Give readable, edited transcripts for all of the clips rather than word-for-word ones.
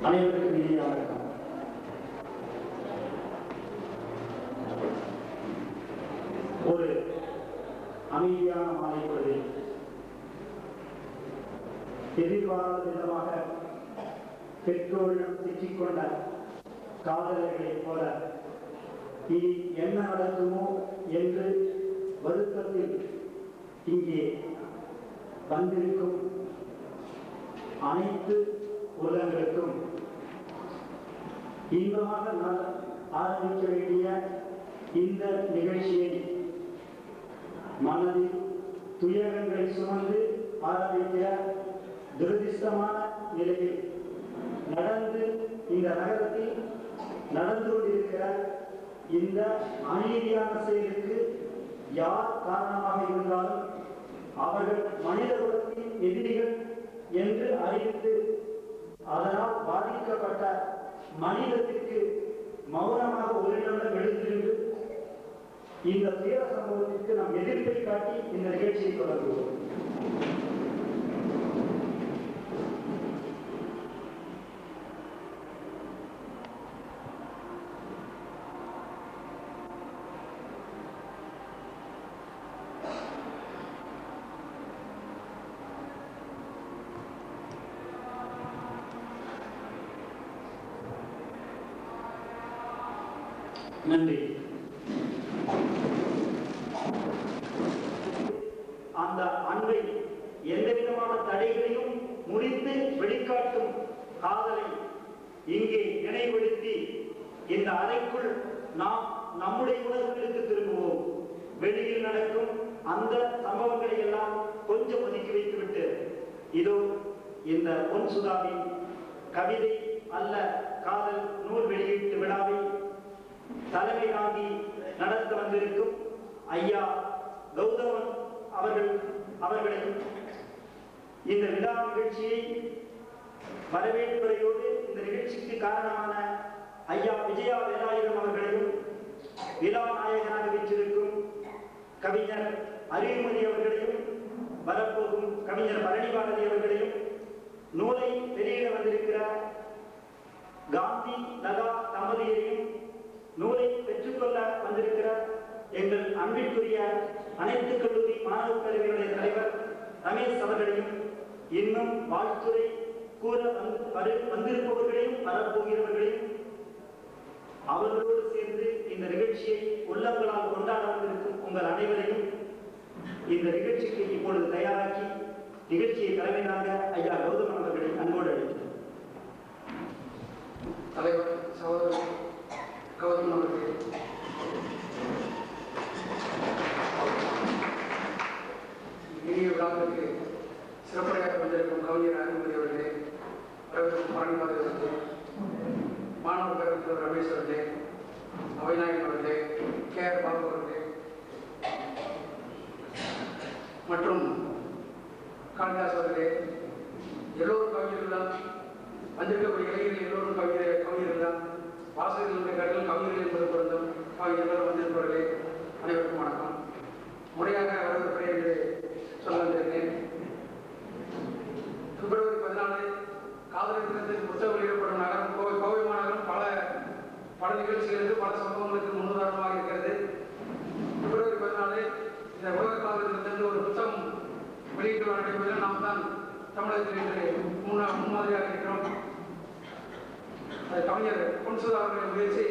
அனைவருக்கும் இனிய வணக்கம். ஒரு அமைதியான மாலை பொழுதில் எதிர்பாராத விதமாக பெற்றோரிடம் சிக்கிக்கொண்ட காதலர்களைப் போல இனி என்ன நடக்குமோ என்று வருத்தத்தில் இங்கே வந்திருக்கும் அனைத்து உள்ளங்களுக்கும் இன்பமாக ஆரம்பிக்க வேண்டிய இந்த நிகழ்ச்சியை மனதில் துயரங்களை சுமந்து ஆரம்பிக்கிற துரதிர்ஷ்டமான நிலையில் நடந்து இந்த நகரத்தில் நடந்து கொண்டிருக்கிற இந்த அநீதியான செயலுக்கு யார் காரணமாக இருந்தாலும் அவர்கள் மனித குலத்தின் எதிரிகள் என்று அறிவித்து அதனால் பாதிக்கப்பட்ட மனிதத்திற்கு மௌனமாக ஒரு நிமிடம் எழுந்திருந்து இந்த துயர சம்பவத்திற்கு நாம் எதிர்ப்பை காட்டி இந்த நிகழ்ச்சியை தொடங்குவோம். நன்றி. அந்த அன்பை எந்த விதமான தடைகளையும் முடித்து வெளிக்காட்டும் காதலை இங்கே நினைவுபடுத்தி இந்த அறைக்குள் நாம் நம்முடைய உணர்வுகளுக்கு திரும்புவோம். வெளியில் நடக்கும் அந்த சம்பவங்களை எல்லாம் கொஞ்சம் ஒதுக்கி வைத்துவிட்டு இதோ இந்த பொன் சுதாவின் கவிதை அல்ல காதல் நூல் வெளியீட்டு விழாவை தலைமை தாங்கி நடத்த வந்திருக்கும் ஐயா கௌதமன் அவர்களையும் இந்த விழா நிகழ்ச்சியை வரவேற்புரையோடு இந்த நிகழ்ச்சிக்கு காரணமான ஐயா விஜயா வேலாயுதம் அவர்களையும் விழா நாயகனாக வீற்றிருக்கும் கவிஞர் அறிவுமதி அவர்களையும் வரப்போகும் கவிஞர் பழனிபாரதி அவர்களையும் நூலை வெளியிட வந்திருக்கிற காந்தி லதா தம்பதியரையும் நூலை பெற்றுக்கொள்ள வந்திருக்கிற எங்கள் அன்பிற்குரிய அனைத்து கல்லூரி மாணவர் பேரவையுடைய தலைவர் ரமேஷ் அவர்களையும் இன்னும் வாழ்த்துறை கூற வந்திருப்பவர்களையும் வரப்போகிறவர்களையும் அவர்களோடு சேர்ந்து இந்த நிகழ்ச்சியை உள்ளங்களால் கொண்டாட வந்திருக்கும் உங்கள் அனைவரையும் இந்த நிகழ்ச்சிக்கு இப்பொழுது தயாராக்கி நிகழ்ச்சியை தலைமையாக ஐயா கௌதமன் அவர்களை அன்போடு அழைக்கிறேன். தலைவர் சகோதரர் கௌதமன் அவர்களே, இனிய விழாவிற்கு சிறப்புரையாக வந்திருக்கும் கவிஞர் அறிவுமதி அவர்களே, வரவிருக்கும் பழனிபாரதி அவர்களே, மாணவர் பேரவைத் ரமேஷ் அவர்களே, அவைநாயகன் அவர்களே, கே.ஆர். பாபு அவர்களே மற்றும் காளிதாஸ் அவர்களே, எல்லோரும் கவிஞர்கள் தான் வந்திருக்கக்கூடிய இளைஞர்கள் எல்லோரும் கவிஞர்கள் தான். வாசகர்களுடைய கருத்தில் கவிஞர்கள் என்பது பொருந்தும். கவிஞர்கள் வந்திருப்பவர்களே அனைவருக்கும் வணக்கம். முறையாக வரவேற்புரை என்று சொல்ல வந்திருக்கேன். பிப்ரவரி 14 காதலர் தினத்தில் புத்தகம் வெளியிடப்படும் நகரம் கோவை மாநகரம் பல நிகழ்ச்சிகளுக்கு பல சம்பவங்களுக்கு முன்னுதாரணமாக இருக்கிறது. பிப்ரவரி 14 இந்த உலக காதலர் தினத்தில் ஒரு புத்தகம் வெளியிட்டு நடைபெறுவதில் நாம் தான் தமிழகத்தில் இன்று முன்மாதிரியாக இருக்கிறோம். கவிஞர் பொன் சுதா அவர்களின் முயற்சி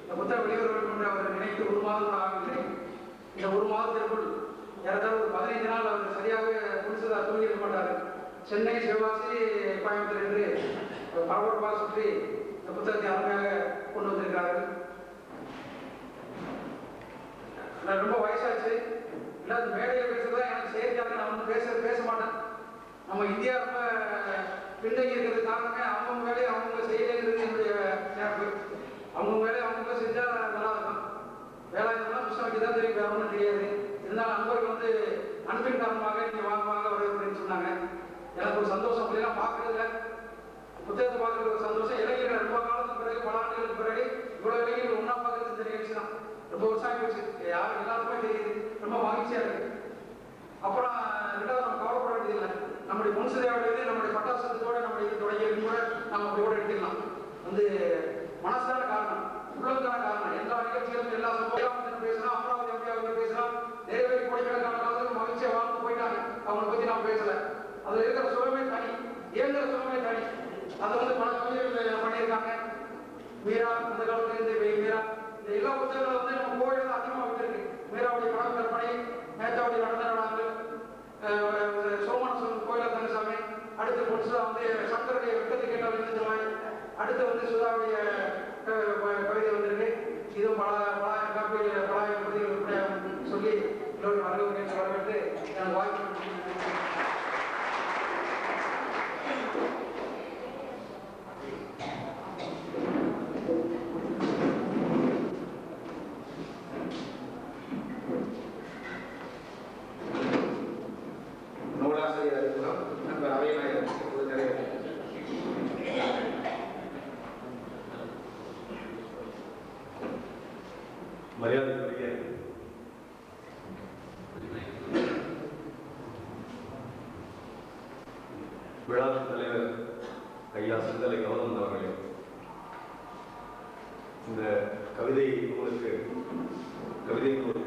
இந்த புத்தகம் வெளிவர வேண்டும் என்று அவர் நினைத்து ஒரு மாதம் கூட ஆகவில்லை. இந்த ஒரு மாதத்திற்குள் ஏறத்தாழ ஒரு 15 நாள் அவர் சரியாக பொன் சுதா தூங்கியிருக்க மாட்டார். சென்னை, சிவகாசி, கோயம்புத்தூர் என்று பரபரப்பாக சுற்றி இந்த புத்தகத்தை அருமையாக கொண்டு வந்திருக்கிறார்கள். ரொம்ப வயசாச்சு, இல்லாத மேடையில் பேசுறதா எனக்கு செயற்கையாக நான் வந்து பேச மாட்டேன். நம்ம இந்தியா ரொம்ப பின்தங்கி இருக்கிறது காரணமே அவங்க வேலையை அவங்க செய்யலைங்கிறது என்னுடைய நினைப்பு. அவங்க வேலையை அவங்க செஞ்சால் நல்லா இருக்கும். வேலை இருந்தாலும் புத்தகம் வைக்க தான் தெரியும், வேற ஒன்றும் தெரியாது. இருந்தாலும் அன்பர்கள் வந்து அன்பின் காரணமாக நீங்கள் வாங்குவாங்க வரவேற்புன்னு சொன்னாங்க. எனக்கு ஒரு சந்தோஷம். அப்படிலாம் பார்க்கறதுல புத்தகத்தை பார்க்கறது ஒரு சந்தோஷம். இளைஞர்கள் ரொம்ப காலத்துக்கு பிறகு பல ஆண்டுகளுக்கு பிறகு இவ்வளோ இளைஞர்கள் ஒன்றா பார்க்கறது இந்த நிகழ்ச்சி தான். ரொம்ப வருஷம் போச்சு, யாரும் எல்லாருக்குமே தெரியுது. ரொம்ப மகிழ்ச்சியாக இருக்கு. அப்புறம் ரெண்டாவது நம்ம கவலைப்பட வேண்டியதில்லை. நம்முடைய முன்சுதையாவது நம்முடைய பட்டாசத்தோட நம்முடைய இது தொடங்கி கூட நம்ம அப்படி கூட எடுத்துக்கலாம். வந்து மனசான காரணம், உள்ளதான காரணம். எல்லா நிகழ்ச்சிகளும் எல்லா சம்பவம் பேசலாம், அமராவதி அம்பியாவுக்கு பேசலாம், நிறைவேறி கோடிக்கணக்கான காலத்துக்கு மகிழ்ச்சியா வாழ்ந்து போயிட்டாங்க. அவங்களை பத்தி நான் பேசல. அதுல இருக்கிற சுகமே தனி, இயங்குற சுகமே தனி. அதை வந்து பல கவிஞர்கள் பண்ணியிருக்காங்க. மீரா, அந்த காலத்துல இருந்து மீரா, இந்த எல்லா புத்தகங்களும் வந்து நம்ம கோயில் தான் அதிகமாக விட்டுருக்கு. மீராவுடைய படம் கற்பனை, மேத்தாவுடைய நடந்த நாடகங்கள், சோமனசன் கோயில தங்கசாமி, அடுத்து புதுசா வந்து சங்கருடைய வெட்டத்தை கேட்டால் சொல்லுவாங்க. அடுத்து வந்து சுதாவுடைய கவிதை வந்திருக்கு. இதுவும் பல காப்பியில் பலாயிரம் பிரதிகள் சொல்லி எல்லோரும் வரவேற்று வரவேற்று எனக்கு வாய்ப்பு. மரியாதைக்குரிய விழாவின் தலைவர் ஐயா சிந்தலை கௌதம் அவர்களே, இந்த கவிதை நூலுக்கு கவிதை நூல்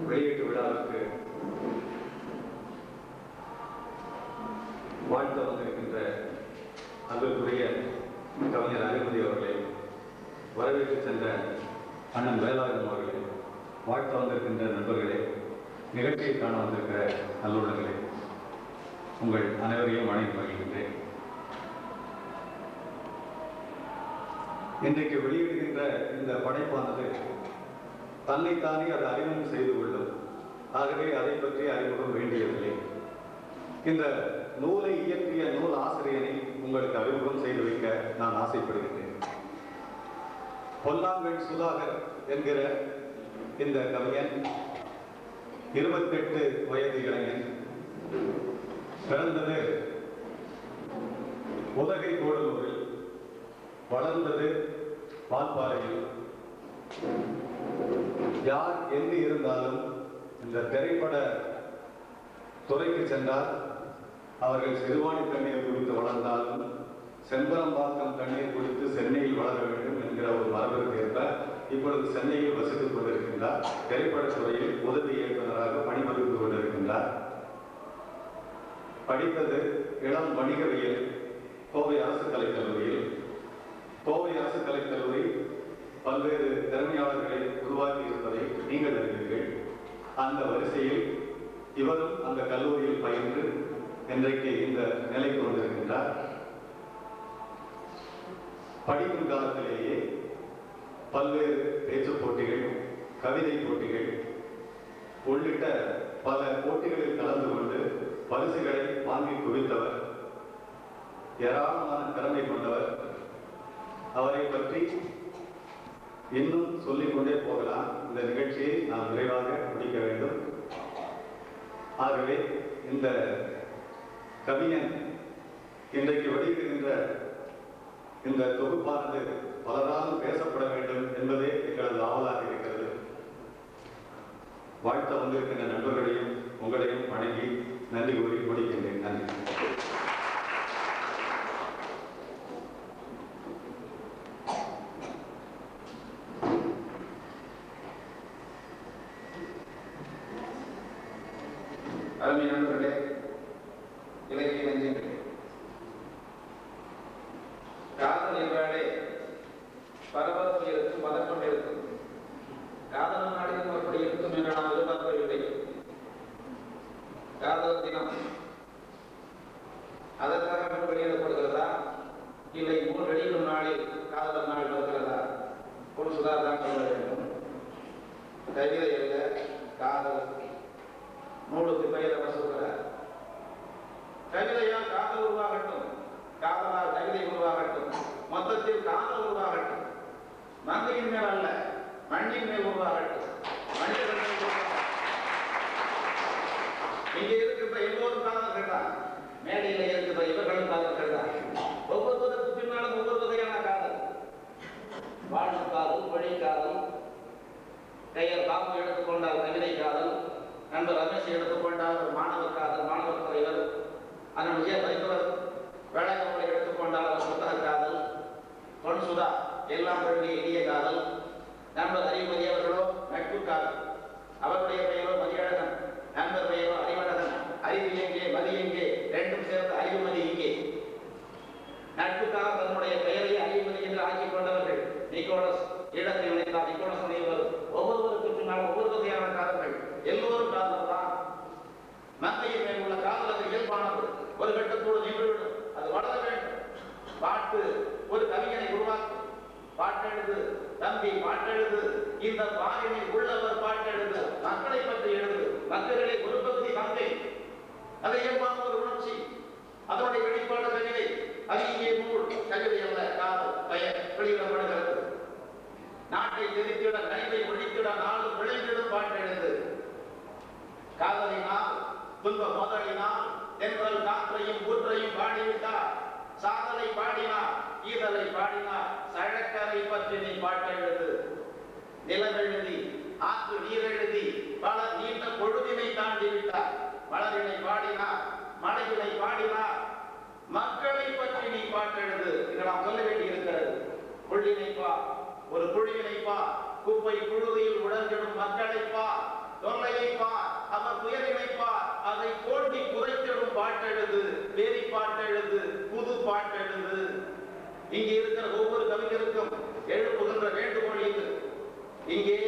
வெளியீட்டு விழாவிற்கு வாழ்த்து வந்திருக்கின்ற அன்புக்குரிய கவிஞர் அறிமுதி அவர்களே, வரவேற்று சென்ற அண்ணன் வேலாயுதம் அவர்களே, வாழ்த்து வந்திருக்கின்ற நண்பர்களே, நிகழ்ச்சியை காண வந்திருக்கிற நல்லுள்ளங்களே, உங்கள் அனைவரையும் வணங்கி மகிழ்கின்றேன். இன்றைக்கு வெளியிடுகின்ற இந்த படைப்பானது தன்னைத்தானே அது அறிமுகம் செய்து கொள்ளும். ஆகவே அதை பற்றி அறிமுகம் வேண்டியதில்லை. இந்த நூலை இயற்றிய நூல் ஆசிரியரை உங்களுக்கு அறிமுகம் செய்து வைக்க நான் ஆசைப்படுகின்றேன். பொல்லாங்கல் சுதாகர் என்கிற இந்த கவிஞன் 28 வயது இளைஞன். பிறந்தது உதகை கோடலூரில், வளர்ந்தது வால்பாறையில். யார் எங்கு இருந்தாலும் இந்த திரைப்பட துறைக்கு சென்றால் அவர்கள் சிறுவாணி தண்ணீர் குடித்து வளர்ந்தாலும் செம்பரம்பாக்கம் தண்ணீர் குடித்து சென்னையில் வளர வேண்டும் என்கிற ஒரு மரபிற்கு ஏற்ப இப்பொழுது சென்னையில் வசித்துக் கொண்டிருக்கின்றார். திரைப்படத்துறையில் உதவி இயக்குநராக பணிபுரிந்து கொண்டிருக்கின்றார். படித்தது இளம் வணிகவியல் கோவை அரசு கலைக்கல்லூரியில். கோவை அரசு கலைக்கல்லூரி பல்வேறு திறமையாளர்களை உருவாக்கி இருப்பதை நீங்கள் அறிவீர்கள். அந்த வரிசையில் இவரும் அந்த கல்லூரியில் பயின்று இன்றைக்கு இந்த நிலைக்கு வந்திருக்கின்றார். படிக்கும் காலத்திலேயே பல்வேறு பேச்சுப் போட்டிகள், கவிதை போட்டிகள் உள்ளிட்ட பல போட்டிகளில் கலந்து கொண்டு பரிசுகளை வாங்கி குவித்தவர், ஏராளமான திறமை கொண்டவர். அவரை பற்றி இன்னும் சொல்லிக்கொண்டே போகலாம். இந்த நிகழ்ச்சியை நாம் விரைவாக முடிக்க வேண்டும். ஆகவே இந்த கவிஞன் இன்றைக்கு வெளியிடுகின்ற இந்த தொகுப்பானது பலராலும் பேசப்பட வேண்டும் என்பதே எங்களது ஆவலாக இருக்கிறது. வாழ்த்த வந்திருக்கின்ற நண்பர்களையும் உங்களையும் வணங்கி நன்றி கூறி முடிக்கின்றேன். நன்றி. அருமை நண்பர்களே, இலக்கிய நெஞ்சங்களே, காதல் என்றாலே பரபரப்பு இருக்கும், பதக்கம் இருக்கும். காதல் நாளிலும் அப்படி இருக்கும் என்று நாம் எதிர்பார்க்கவில்லை. காதல் தினம் அதற்காக வெளியிடப்படுகிறதா, இல்லை 3 வெளியிடும் நாளில் காதல் நாள் வருகிறதா? ஒரு சுதாதான் சொல்ல வேண்டும். கவிதை அல்ல, காதல். நூலுக்கு பெயர் அவர் சொல்கிறார். கவிதையால் காதல் உருவாகட்டும், காதலால் கவிதை உருவாகட்டும், மொத்தத்தில் காதல் உருவாகட்டும். மங்கையின் மேல் அல்ல, மண்ணின் மேல் உருவாகட்டும், மனிதர்கள் மேல் உருவாகட்டும். இங்கே இருக்கின்ற எல்லோரும் காதல்கள் தான், மேடையில் இருக்கின்ற இவர்களும் காதல்கள் தான். ஒவ்வொருவருக்கு பின்னாலும் ஒவ்வொரு வகையான காதல். வாழும் காதல், மொழி காதல், கையர் பாபு எடுத்துக்கொண்டால் கவிதை காதல், நண்பர் ரமேஷ் எடுத்துக்கொண்டால் மாணவர் காதல், மாணவர் தலைவர், அண்ணன் விஜய வைபவர் வேளாங்கோவை எடுத்துக்கொண்டால் அவர் புத்தக காதல், எல்லாம் தழுவிய இனிய காதல். நண்பர் அறிவுமதி அவர்களோ நட்பு காதல். அவருடைய பெயரோ மதியழகன், நண்பர் பெயரோ அறிவழகன். அறிவு எங்கே மதி எங்கே, ரெண்டும் சேர்ந்து அறிவுமதி இங்கே. நட்புக்காக தன்னுடைய பெயரை அறிவுமதி என்று ஆக்கிக் கொண்டவர்கள் நிக்கோலஸ். இடத்தில் இணைந்தார் நிக்கோலஸ் முனிவர். ஒவ்வொருவருக்கு பின்னால் ஒவ்வொரு வகையான காதல்கள். எல்லோரும் காதல் தான். மங்கையின் மேல் உள்ள காதல் அது இயல்பானது. ஒரு கட்டத்தோடு நின்றுவிடும், அது வளர வேண்டும். பாட்டு ஒரு கவிஞனை உருவாக்கும். பாட்டெழுது தம்பி, பாட்டெழுது. இந்த பாலினை உள்ளவர் பாட்டெழுது. மக்களை பற்றி எழுது. மக்களிலே ஒரு பகுதி மங்கை, அது இயல்பான ஒரு உணர்ச்சி. அதனுடைய வெளிப்பாடு கவிதை. அது இங்கே நூல் கவிதை அல்ல, காதல் பெயர் வெளியிடப்படுகிறது. நாட்டை தெரித்திட கனிவை ஒழித்திட நாளும் விளைந்திடும் பாட்டெழுது. காதலினால் துன்ப மோதலினால் தென்றல் காற்றையும் ஊற்றையும் பாடிவிட்டார். சாதலை பாடினார், ஈதலை பாடினார். சழக்கரை பற்றி நீ பாட்டெழுது. நிலவெழுதி ஆற்று நீரெழுதி பல நீண்ட பொழுதினை தாண்டி விட்டார். மலரினை பாடினார், மலையினை பாடினார். மக்களை பற்றி நீ பாட்டெழுது. இதை நாம் சொல்ல வேண்டி இருக்கிறது. புள்ளினை பா, ஒரு புழுவினை பா, குப்பை புழுதியில் உடஞ்சிடும் மக்களை பா, தொல்லையை பா, அவர் துயரினை பா, அதை கோட்டி குறைத்திடும் பாட்டெழுது. வேதி பாட்டெழுது, புது பாட்டெழுது. இங்கே இருக்கிற ஒவ்வொரு கவிஞருக்கும் எழுப்புகின்ற வேண்டுகோள் இது. இங்கே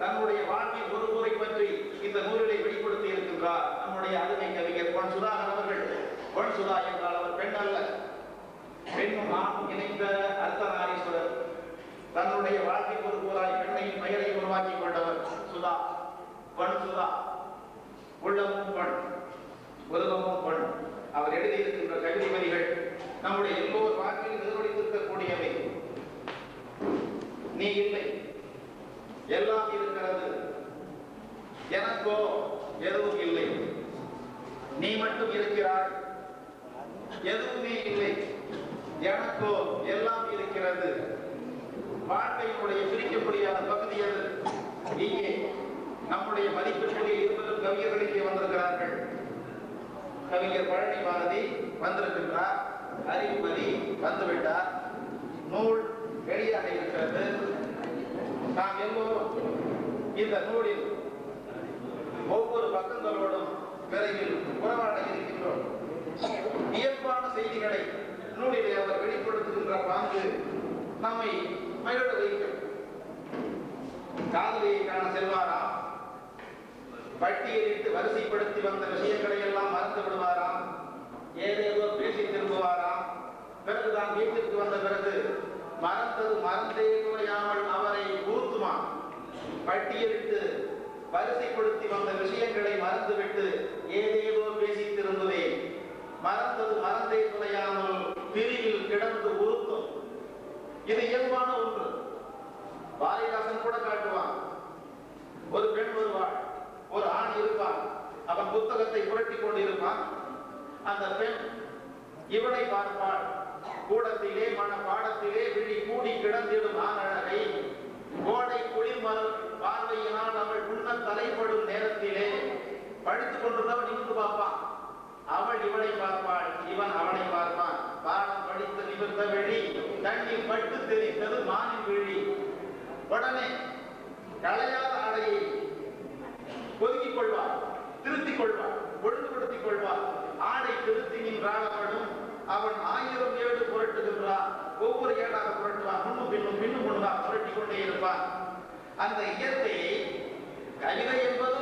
தன்னுடைய வாழ்வின் ஒரு முறை பற்றி இந்த நூலிலை வெளிப்படுத்தி இருக்கின்றார் நம்முடைய அருமை கவிஞர் பொன் சுதாகர் அவர்கள். பொன் சுதா என்றால் அவர் பெண் அல்ல, பெண்ணும் ஆணும் இணைந்த அர்த்தநாரீஸ்வரர். தன்னுடைய வாழ்வின் ஒரு கூறாய் பெண்ணையின் பெயரை உருவாக்கி கொண்டவர் சுதா. பொன் சுதா. உள்ளமும் பொன், உருவமும் பொன். அவர் எழுதியிருக்கின்ற கவிதை வரிகள் நம்முடைய எல்லோர் வாழ்க்கையில் எதிரொலித்திருக்கக்கூடியவை. நீ இல்லை, எல்லாம் இருக்கிறது, எனக்கோ எதுவும் இல்லை. நீ மட்டும் இருக்கிறாய், எதுவுமே இல்லை. எனக்கோ எல்லாம் இருக்கிறது. வாழ்க்கையினுடைய பிரிக்க முடியாத பகுதி அது. இங்கே நம்முடைய மதிப்பிற்குரிய இருவரும் கவிஞர்கள் இங்கே வந்திருக்கிறார்கள். கவிஞர் பழனி பாரதி வந்திருக்கின்றார், அறிவுமதி வந்துவிட்டார். நூல் வெளியாக இருக்கிறது. நாம் எல்லோரும் இந்த நூலில் ஒவ்வொரு பக்கங்களோடும் விரைவில் உறவாட இருக்கின்றோம். இயல்பான செய்திகளை நூலிலே அவர் வெளிப்படுத்துகின்ற பாங்கு நம்மை மகிழ வைக்கும். காதலியை காண செல்வாராம், பட்டியலிட்டு வரிசைப்படுத்தி வந்த விஷயங்களை எல்லாம் மறந்து விடுவாராம், ஏதேதோ பேசி திரும்புவாராம். பிறகுதான் வீட்டுக்கு வந்த பிறகு மறந்தது மறந்தே குறையாமல் அவரை உறுத்துமாம். பட்டியலிட்டு வரிசைப்படுத்தி வந்த விஷயங்களை மறந்துவிட்டு ஏதேதோ பேசி திரும்புவேன். மறந்தது மறந்தே குறையாமல் பிரிவில் கிடந்து உறுத்தும். இது இயல்பான ஒன்று. பாரதிதாசன் கூட காட்டுவான். ஒரு பெண் வருவாள், ஒரு ஆண் இருப்பான். அவன் புத்தகத்தை புரட்டி கொண்டிருப்பான். அந்த பெண் இவனை பார்ப்பாள். கூடத்திலே மன பாடத்திலே விழி கூடி கிடந்திடும் ஆனழகை கோடை குளிர்மலர் பார்வையினால் அவள் உண்ண தலைப்படும் நேரத்திலே படித்துக் கொண்டிருந்தவன் நிமிர்ந்து பார்ப்பான். அவள் இவனை பார்ப்பாள், இவன் அவனை பார்ப்பான். பாடம் படித்து நிமிர்ந்த விழி தண்ணீர் பட்டு தெரிந்தது மானின் விழி. உடனே களையாத ஆடையை ஒதுக்கிக் கொள்வார், திருத்திக் கொள்வார், ஒழுங்குபடுத்திக் கொள்வார். ஆடை திருத்தி நின்றாளவனும் அவன் 1000 ஏடு புரட்டுகின்றான். ஒவ்வொரு ஏடாக புரட்டுவான். முன்னும் பின்னும் பின்னும் முன்னும் புரட்டி கொண்டே இருப்பான். அந்த இயற்கையை கவிதை என்பது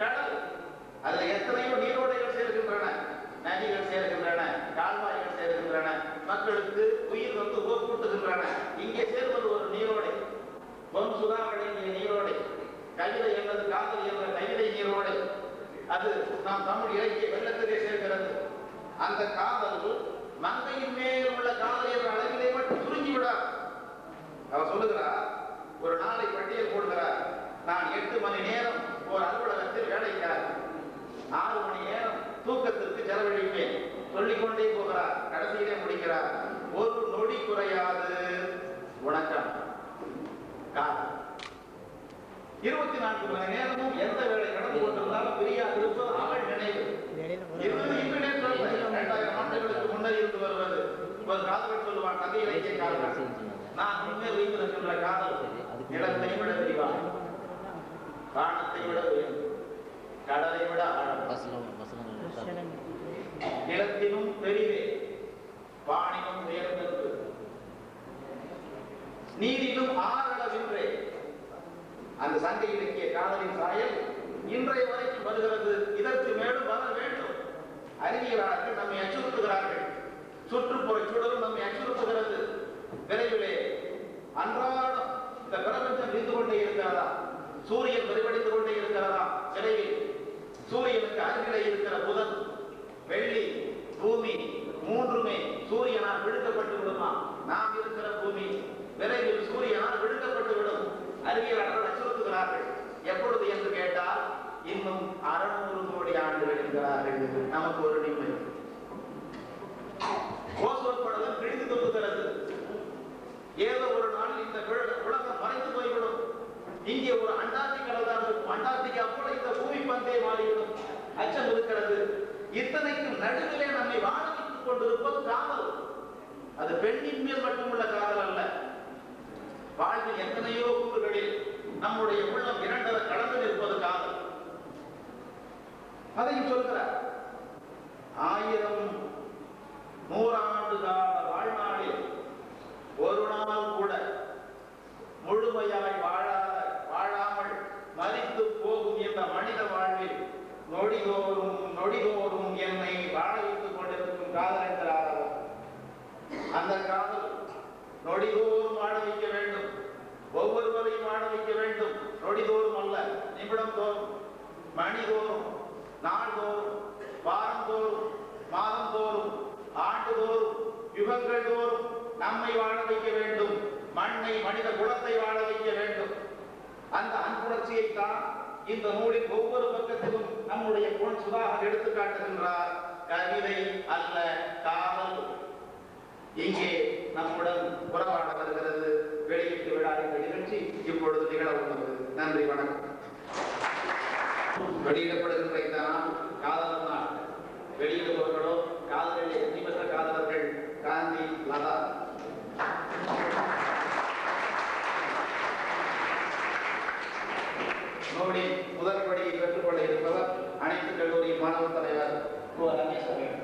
கடல். அதில் எத்தனையோ நீரோடைகள் சேர்க்கின்றன, நதிகள் சேர்க்கின்றன, கால்வாய்கள் சேர்க்கின்றன, மக்களுக்கு உயிர் வந்து கூட்டுகின்றன. இங்கே சேர்வது ஒரு நீரோடை. பொன் சுதா வழங்கிய நீரோடை. கவிதை என்பது காதல் என்ற கவிதை நீரோடை. அது நாம் தமிழ் இலக்கிய வெள்ளத்திலே சேர்க்கிறது. அந்த காதல் மங்கையின் மேல் உள்ள காதல் என்ற அளவிலே மட்டும் சுருங்கிவிடார். அவர் சொல்லுகிறார், ஒரு நாளை பட்டியல் போடுகிறார். நான் 8 மணி நேரம் ஒரு அலுவலகத்தில் வேலைக்கார், 6 மணி நேரம் தூக்கத்திற்கு செலவழிப்பேன். சொல்லிக்கொண்டே போகிறார். கடைசியிலே முடிக்கிறார், ஒரு நொடி குறையாது உணக்கம். 24 மணி நேரமும் எந்த வேலை கடந்து கொண்டிருந்தாலும் பிரியாது இருப்பது அவள் நினைவு. 2000 ஆண்டுகளுக்கு முன்னர் இருந்து வருவது. ஒரு காதலர் சொல்லுவான், கதை இலக்கிய காதலர். நான் உண்மையில் வைத்திருக்கின்ற காதல் நிலத்தை விட விரிவாக, வானத்தை விட உயர்ந்து, கடலை விட ஆழம், நிலத்தினும் பெரிதே, வானினும் உயர்ந்தது, நீரிலும் ஆறளவின்றே. அந்த சங்க இலக்கிய காதலின் சாயல் இன்றைய வரைக்கும் வருகிறது. இதற்கு மேலும் வர வேண்டும். அறிவியலாளர்கள் நம்மை அச்சுறுத்துகிறார்கள். சுற்றுப்புற சூழலும் நம்மை அச்சுறுத்துகிறது. விரைவிலே அன்றாடம் இந்த பிரபஞ்சம் விரிந்து கொண்டே இருக்கிறதா? சூரியன் விரிவடைந்து கொண்டே இருக்கிறதா? விரைவில் சூரியனுக்கு அருகிலே இருக்கிற புதன், வெள்ளி, பூமி மூன்றுமே சூரியனால் விழுக்கப்பட்டு விடுமா? நாம் இருக்கிற பூமி விரைவில் சூரியனால் விழுக்கப்பட்டு விடும். அறிவியலாளர்கள் அச்சுறுத்துகிறார்கள். எப்பொழுது என்று கேட்டால் இன்னும் 600 கோடி ஆண்டுகள் என்கிறார்கள். நமக்கு ஒரு நிம்மதி. ஓசோன் படலம் கிழிந்து தொங்குகிறது. ஏதோ ஒரு நாள் இந்த உலகம் மறைந்து போய்விடும். இங்கே ஒரு அண்டார்டிகா தான் இருக்கும். அண்டார்டிகா போல இந்த பூமி பந்தே மாறிவிடும். அச்சம் இருக்கிறது. இத்தனைக்கும் நடுவிலே நம்மை வாழ வைத்துக் கொண்டிருப்பது காதல். அது பெண்ணின் மேல் மட்டுமுள்ள காதல் அல்ல. வாழ்வில் எத்தனையோ கூறுகளில் நம்முடைய உள்ளம் இரண்டர கலந்து நிற்பது காதல். அதையும் சொல்கிறார். 1000 100 கால வாழ்நாளில் ஒரு நாள் கூட முழுமையாய் வாழாமல் மரித்து போகும் இந்த மனித வாழ்வில் நொடிதோறும் என்னை வாழ வைத்துக் கொண்டிருக்கும் காதல் என்கிறார். அந்த காதல் நொடிதோறும் வாழ வைக்க வேண்டும். ஒவ்வொருவரையும் வாழ வைக்க வேண்டும். நொடிதோறும் அல்ல, நிமிடம் தோறும், மணிதோறும், நாள்தோறும், வாரந்தோறும், மாதந்தோறும், ஆண்டுதோறும், யுகங்கள் தோறும் நம்மை வாழ வைக்க வேண்டும். மண்ணை, மனித குலத்தை வாழ வைக்க வேண்டும். அந்த அன்புணர்ச்சியை தான் இந்த நூலின் ஒவ்வொரு பக்கத்திலும் நம்முடைய பொன் சுதாகர் எடுத்து காட்டுகின்றார். கவிதை அல்ல, காதல் இங்கே நம்முடன் உறவாட வருகிறது. வெளியீட்டு விழா என்ற நிகழ்ச்சி இப்பொழுது நிகழ உள்ளது. நன்றி, வணக்கம். வெளியிடப்படுகின்ற இந்த நாள் காதலர் நாள். வெளியிடுபவர்களோ காதலில் வெற்றி பெற்ற காதலர்கள் காந்தி, லதா. நூலின் முதல் படியை பெற்றுக்கொள்ள இருப்பவர் அனைத்து கல்லூரி மாணவர் தலைவர் ரமேஷ் அவர்கள்.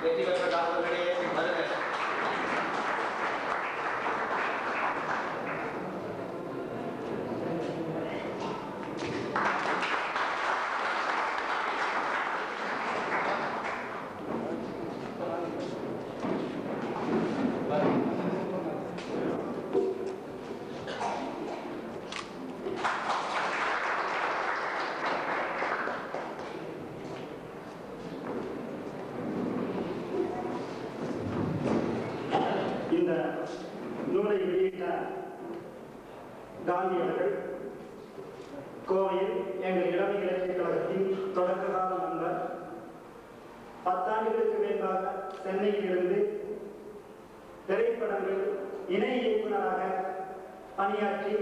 வெற்றி பெற்ற காதலர்களே வருக. இந்த நூலை வெளியிட்ட காந்தி அவர்கள் கோவையில் எங்கள் இளமை இலக்கிய கழகத்தின் தொடக்க கால நண்பர். 10 ஆண்டுகளுக்கு மேலாக சென்னையில் இருந்து திரைப்படங்கள் இணை இயக்குநராக பணியாற்றி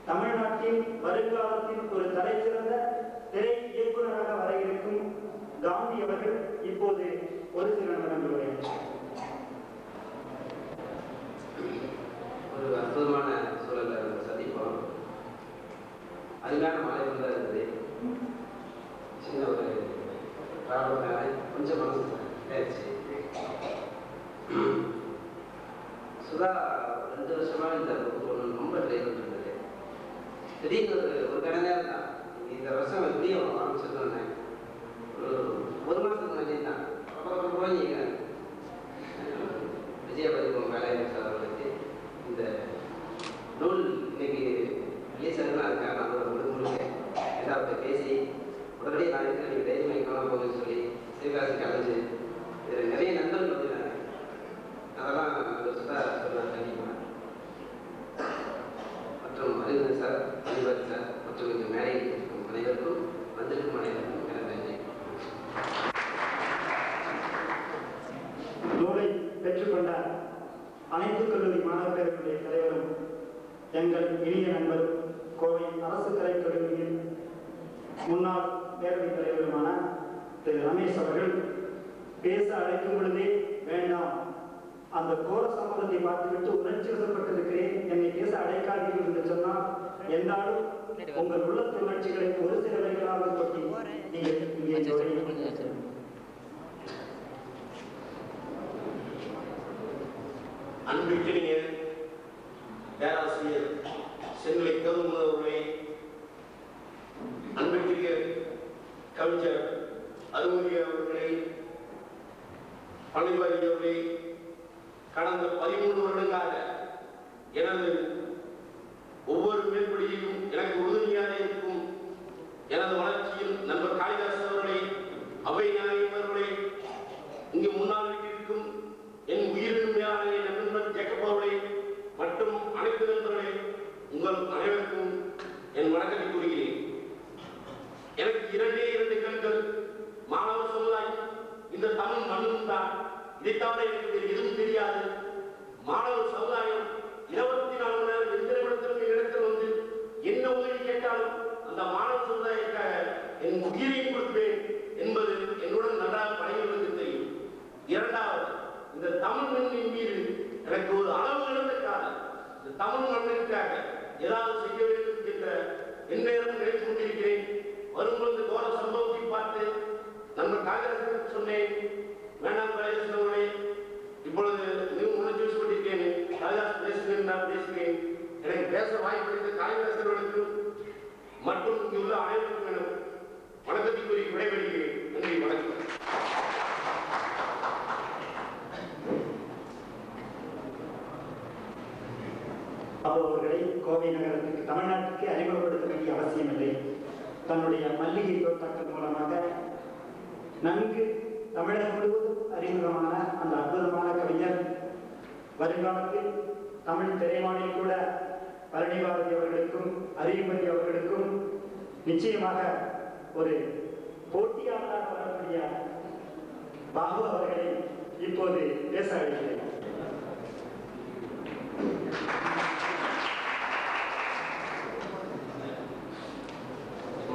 தமிழ்நாட்டின் வருங்காலத்தில் ஒரு தலைசிறந்த திரை இயக்குநராக வர இருக்கும் காந்தி அவர்கள் இப்போது ஒரு சில நிமிடங்கள் ஒரு அற்புதமான சூழலை சந்திப்போம். அதுக்கான மழை வந்தா இருக்குது. சின்ன ஒரு ப்ராப்ளம், கொஞ்சம் மனசு ஆயிடுச்சு. சுதா 2 வருஷமா இந்த ரொம்ப ட்ரை பண்ணிருந்தது. திடீர்னு ஒரு கடை நேரம் தான் இந்த வருஷம் எப்படியும் ஆரம்பிச்சிருந்தேன். ஒரு மாதத்துக்கு முன்னாடி தான் அப்புறம் போய் விஜயபதிக்கும் வேலை அவர்களுக்கு இந்த நூல் இன்னைக்கு ரிலீஸ் ஆகுதுன்னா அதுக்காக நான் முழுக்க எல்லார்கிட்ட பேசி உடனே நான் இருக்கிற நீங்கள் தைரியமாக காண போகுதுன்னு சொல்லி சிவகாசி கலைஞ்சு இதில் நிறைய நண்பர்கள் வந்துட்டாங்க. அதெல்லாம் சுதா சொல்லுவேன் கண்டிப்பாக. மற்றும் அறிவுரை சார், அறிவர் சார் மற்றும் இந்த மேடையில் இருக்கும் அனைவருக்கும் வந்திருக்கும் அனைவருக்கும் எனக்கு நன்றி. நூலை பெற்றுக்கொண்ட அனைத்து கல்லூரி மாணவர் பேரவையுடைய தலைவரும் எங்கள் இனிய நண்பரும் கோவை அரசு கலைக் கல்லூரியின் முன்னாள் பேரவைத் தலைவருமான திரு ரமேஷ் அவர்கள் பேச அழைக்கும் பொழுதே வேண்டாம், அந்த கோர சம்பவத்தை பார்த்துவிட்டு உணர்ச்சி வசப்பட்டிருக்கிறேன், என்னை பேச அடைக்காதீர்கள் என்று சொன்னால் எந்தாலும் உங்கள் உள்ள உணர்ச்சிகளை ஒரு சில வகைகளாக கொட்டி நீங்கள் இங்கே அன்பிற்கினிய பேராசிரியர் செங்கலை கருமன் அவர்களே, அன்பிற்கினிய கவிஞர் அருமதி அவர்களே, பழனிவாரி அவர்களே, கடந்த 13 வருடங்களாக எனது ஒவ்வொரு மேற்படியிலும் எனக்கு உறுதுணையாக இருக்கும் எனது வளர்ச்சியில் நண்பர் காளிதாசன் அவர்களே, அவை நாயகம் அவர்களே, இங்கு முன்னால் வீட்டிற்கும் என் உயிரினும் மேலான என் நண்பன் ஜேக்கப் அவர்களே மற்றும் அனைத்து நண்பர்களே, உங்கள் அனைவருக்கும் என் வணக்கத்தை கூறுகிறேன். எனக்கு 2 கண்கள், மாணவ சமுதாயம், இந்த தமிழ் மண்ணும் தான். இதை தவிர எனக்கு வேறு எதுவும் தெரியாது. மாணவர் சமுதாயம் 24 மணி நேரம் எந்த இடத்திலும் இடத்தில் வந்து என்ன உதவி கேட்டாலும் அந்த மாணவ சமுதாயத்துக்காக என் உயிரையும் கொடுப்பேன் என்பது என்னுடன் நன்றாக பழகியவர்களுக்கு தெரியும். இரண்டாவது, இந்த தமிழ் மண்ணின் மீது எனக்கு ஒரு அளவு இழந்தக்காக இந்த தமிழ் மண்ணிற்காக ஏதாவது செய்ய வேண்டும் என்ற எந்நேரம் நினைத்துக் கொண்டிருக்கிறேன். வரும்பொழுது கோர சம்பவத்தை பார்த்து நண்பர் காங்கிரஸ் சொன்னேன், வேண்டாம் அவர்களே, இப்பொழுது மிகவும் உணர்ச்சி கொண்டிருக்கேன், காளிதாஸ் பேசுகிறேன், நான் பேசுகிறேன். எனக்கு பேச வாய்ப்பளித்த காளிதாசர்களுக்கும் மற்றும் இங்கு உள்ள அனைவருக்கும் என வணக்கத்தை கூறி விடைபெறுகிறேன். நன்றி, வணக்கம். அவர்களை கோவை நகரத்துக்கு தமிழ்நாட்டுக்கு அறிமுகப்படுத்த வேண்டிய அவசியமில்லை. தன்னுடைய மல்லிகை தோட்டங்கள் மூலமாக நன்கு தமிழகம் முழுவதும் அறிமுகமான அந்த அற்புதமான கவிஞர் வருங்காலத்தில் தமிழ் திரைவாணியில் கூட பழனிபாரதி அவர்களுக்கும் அறிவுமதி அவர்களுக்கும் நிச்சயமாக ஒரு போட்டியாளராக வரக்கூடிய பாபு அவர்களை இப்போது பேச அழைக்கிறேன்.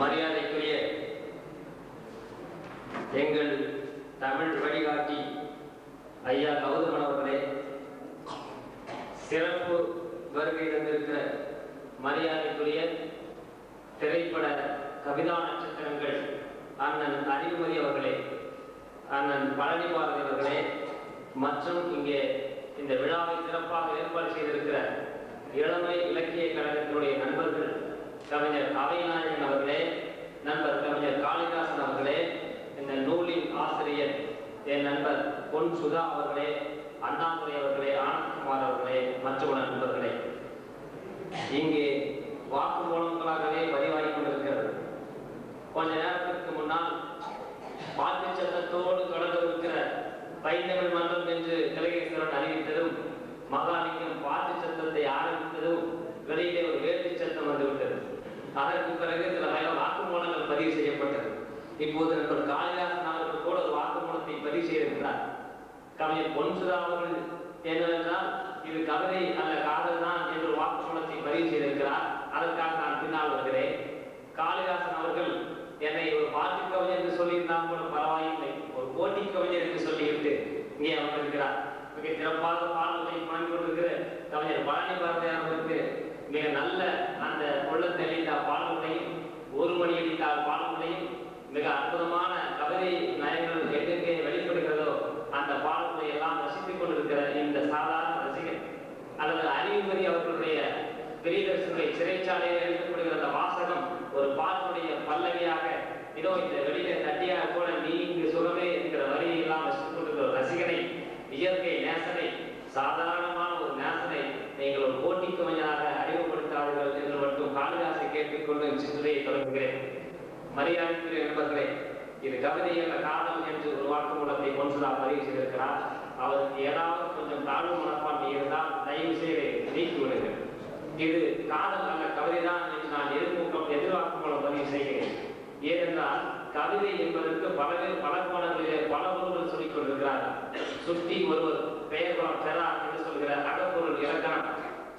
மரியாதைக்குரிய எங்கள் தமிழ் வழிகாட்டி ஐயா கௌதமன் அவர்களே, சிறப்பு வருகை தந்திருக்கிற மரியாதைக்குரிய திரைப்பட கவிதா நட்சத்திரங்கள் அண்ணன் அறிவுமதி அவர்களே, அண்ணன் பழனிபாரதி அவர்களே, மற்றும் இங்கே இந்த விழாவை சிறப்பாக ஏற்பாடு செய்திருக்கிற இளமை இலக்கிய கழகத்தினுடைய நண்பர்கள் கவிஞர் அவைநாயகன் அவர்களே, நண்பர் கவிஞர் காளிதாசன் அவர்களே, இந்த நூலின் ஆசிரியர் என் நண்பர் பொன் சுதா அவர்களே, அண்ணாதுரை அவர்களே, ஆனந்த்குமார் அவர்களே, மற்ற நண்பர்களே, இங்கே வாக்குமூலங்களாகவே பதிவாகி கொண்டிருக்கிறது. கொஞ்ச நேரத்திற்கு முன்னால் பாட்டு சத்தத்தோடு தொடர்ந்திருக்கிற பைந்தமிழ் மன்றம் என்று கலைஞர் அறிவித்ததும், மகாலிங்கம் பாட்டு சத்தத்தை ஆரம்பித்ததும் வெளியிலே ஒரு வேட்டு சத்தம் வந்துவிட்டது. அதற்கு பிறகு சில வாக்குமூலங்கள் பதிவு செய்யப்பட்டது. இப்போது நண்பர் காளிதாசன் அவர்கள் கூட ஒரு வாக்குமூலத்தை பதிவு செய்திருக்கிறார். கவிஞர் பொன்சுதா அவர்கள் என்னவென்றால் இது கவிதை அல்ல காதல் தான் என்று வாக்குமூலத்தை பதிவு செய்திருக்கிறார். அதற்காக நான் பின்னால் வருகிறேன். காளிதாசன் அவர்கள் என்னை ஒரு பாட்டு கவிஞர் என்று சொல்லியிருந்தால் கூட பரவாயில்லை, ஒரு போட்டி கவிஞர் என்று சொல்லிவிட்டு இங்கே அமர்ந்திருக்கிறார். மிக சிறப்பாக பாடல்களை பாடிக் கொண்டிருக்கிற கவிஞர் பழனிபாரதி அவர்களுக்கு மிக நல்ல அந்த உள்ளத்தை அளித்த பாடல்களையும், ஒரு மணி அளித்த பாடல்களையும், மிக அற்புதமான கவிதை நயங்கள் எங்கே வெளிப்படுகிறதோ அந்த பாடல்களை எல்லாம் ரசித்துக் கொண்டிருக்கிற இந்த சாதாரண ரசிகர் அல்லது அறிவுமதி அவர்களுடைய பிரியதர்சனுடைய சிறைச்சாலையில் எழுதப்படுகிற அந்த வாசகம் ஒரு பாட்டுடைய பல்லவியாக இதோ இந்த வெளியில தட்டியாக கூட நீ இங்கு சுகமே என்கிற வரியை எல்லாம் ரசித்துக் கொண்டிருக்கிற ரசிகனை, இயற்கை நேசனை, சாதாரணமான ஒரு நேசனை நீங்கள் ஒரு போட்டி கவிஞராக அறிமுகப்படுத்தார்கள் என்று மட்டும் காளிதாசை கேட்டுக்கொண்டு சிந்தனையை தொடங்குகிறேன். மரியாதைக்குரிய நண்பர்களே, இது கவிதை அல்ல காதல் என்று ஒரு வாக்குமூலத்தை பொன்சுதா பதிவு செய்திருக்கிறார். அவருக்கு ஏதாவது கொஞ்சம் தாழ்வு மனப்பான்மை இருந்தால் தயவு செய்து நீக்கிவிடுங்கள். இது காதல் அல்ல கவிதை தான் என்று நான் எதிர்வாக்குமூலம் பதிவு செய்கிறேன். ஏனென்றால் கவிதை என்பதற்கு பல கோணங்களிலே பல பொருள்கள் சொல்லிக் கொண்டிருக்கிறார்கள். சுற்றி ஒருவர் பெயர் குலம் பெறார் என்று சொல்கிற அகப்பொருள் இலக்கணம்